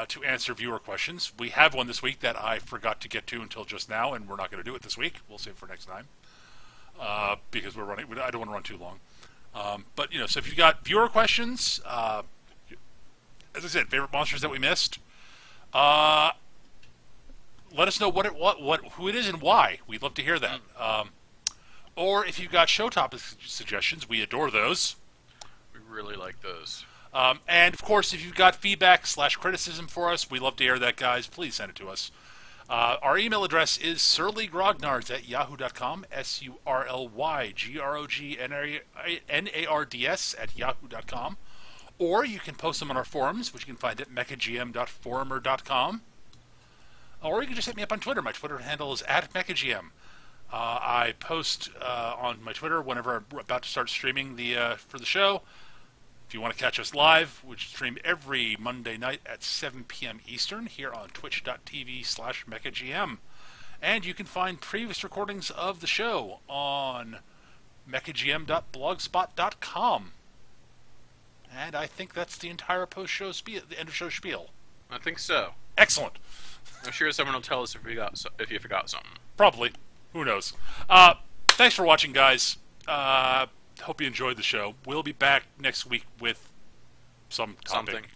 to answer viewer questions. We have one this week that I forgot to get to until just now, and we're not going to do it this week. We'll save it for next time because we're running. I don't want to run too long. But so if you've got viewer questions, as I said, favorite monsters that we missed, let us know who it is and why. We'd love to hear that. Or if you've got show topic suggestions, we adore those. We really like those. And of course, if you've got feedback / criticism for us, we love to hear that, guys. Please send it to us. Our email address is surlygrognards@yahoo.com, surlygrognards@yahoo.com. Or you can post them on our forums, which you can find at mechagm.forumer.com. Or you can just hit me up on Twitter. My Twitter handle is @mechagm. I post on my Twitter whenever I'm about to start streaming for the show. If you want to catch us live, we stream every Monday night at 7 p.m. Eastern here on twitch.tv/mechagm. And you can find previous recordings of the show on mechagm.blogspot.com. And I think that's the entire post-show spiel, the end-of-show spiel. I think so. Excellent. I'm sure someone will tell us if you forgot something. Probably. Who knows? Thanks for watching, guys. Hope you enjoyed the show. We'll be back next week with some topic. Something.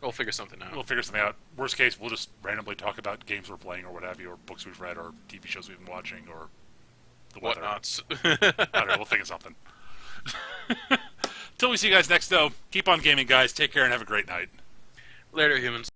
We'll figure something out. We'll figure something out. Worst case, we'll just randomly talk about games we're playing or what have you, or books we've read, or TV shows we've been watching, or the weather. Whatnots. I don't know. We'll think of something. Till we see you guys next, though, keep on gaming, guys. Take care and have a great night. Later, humans.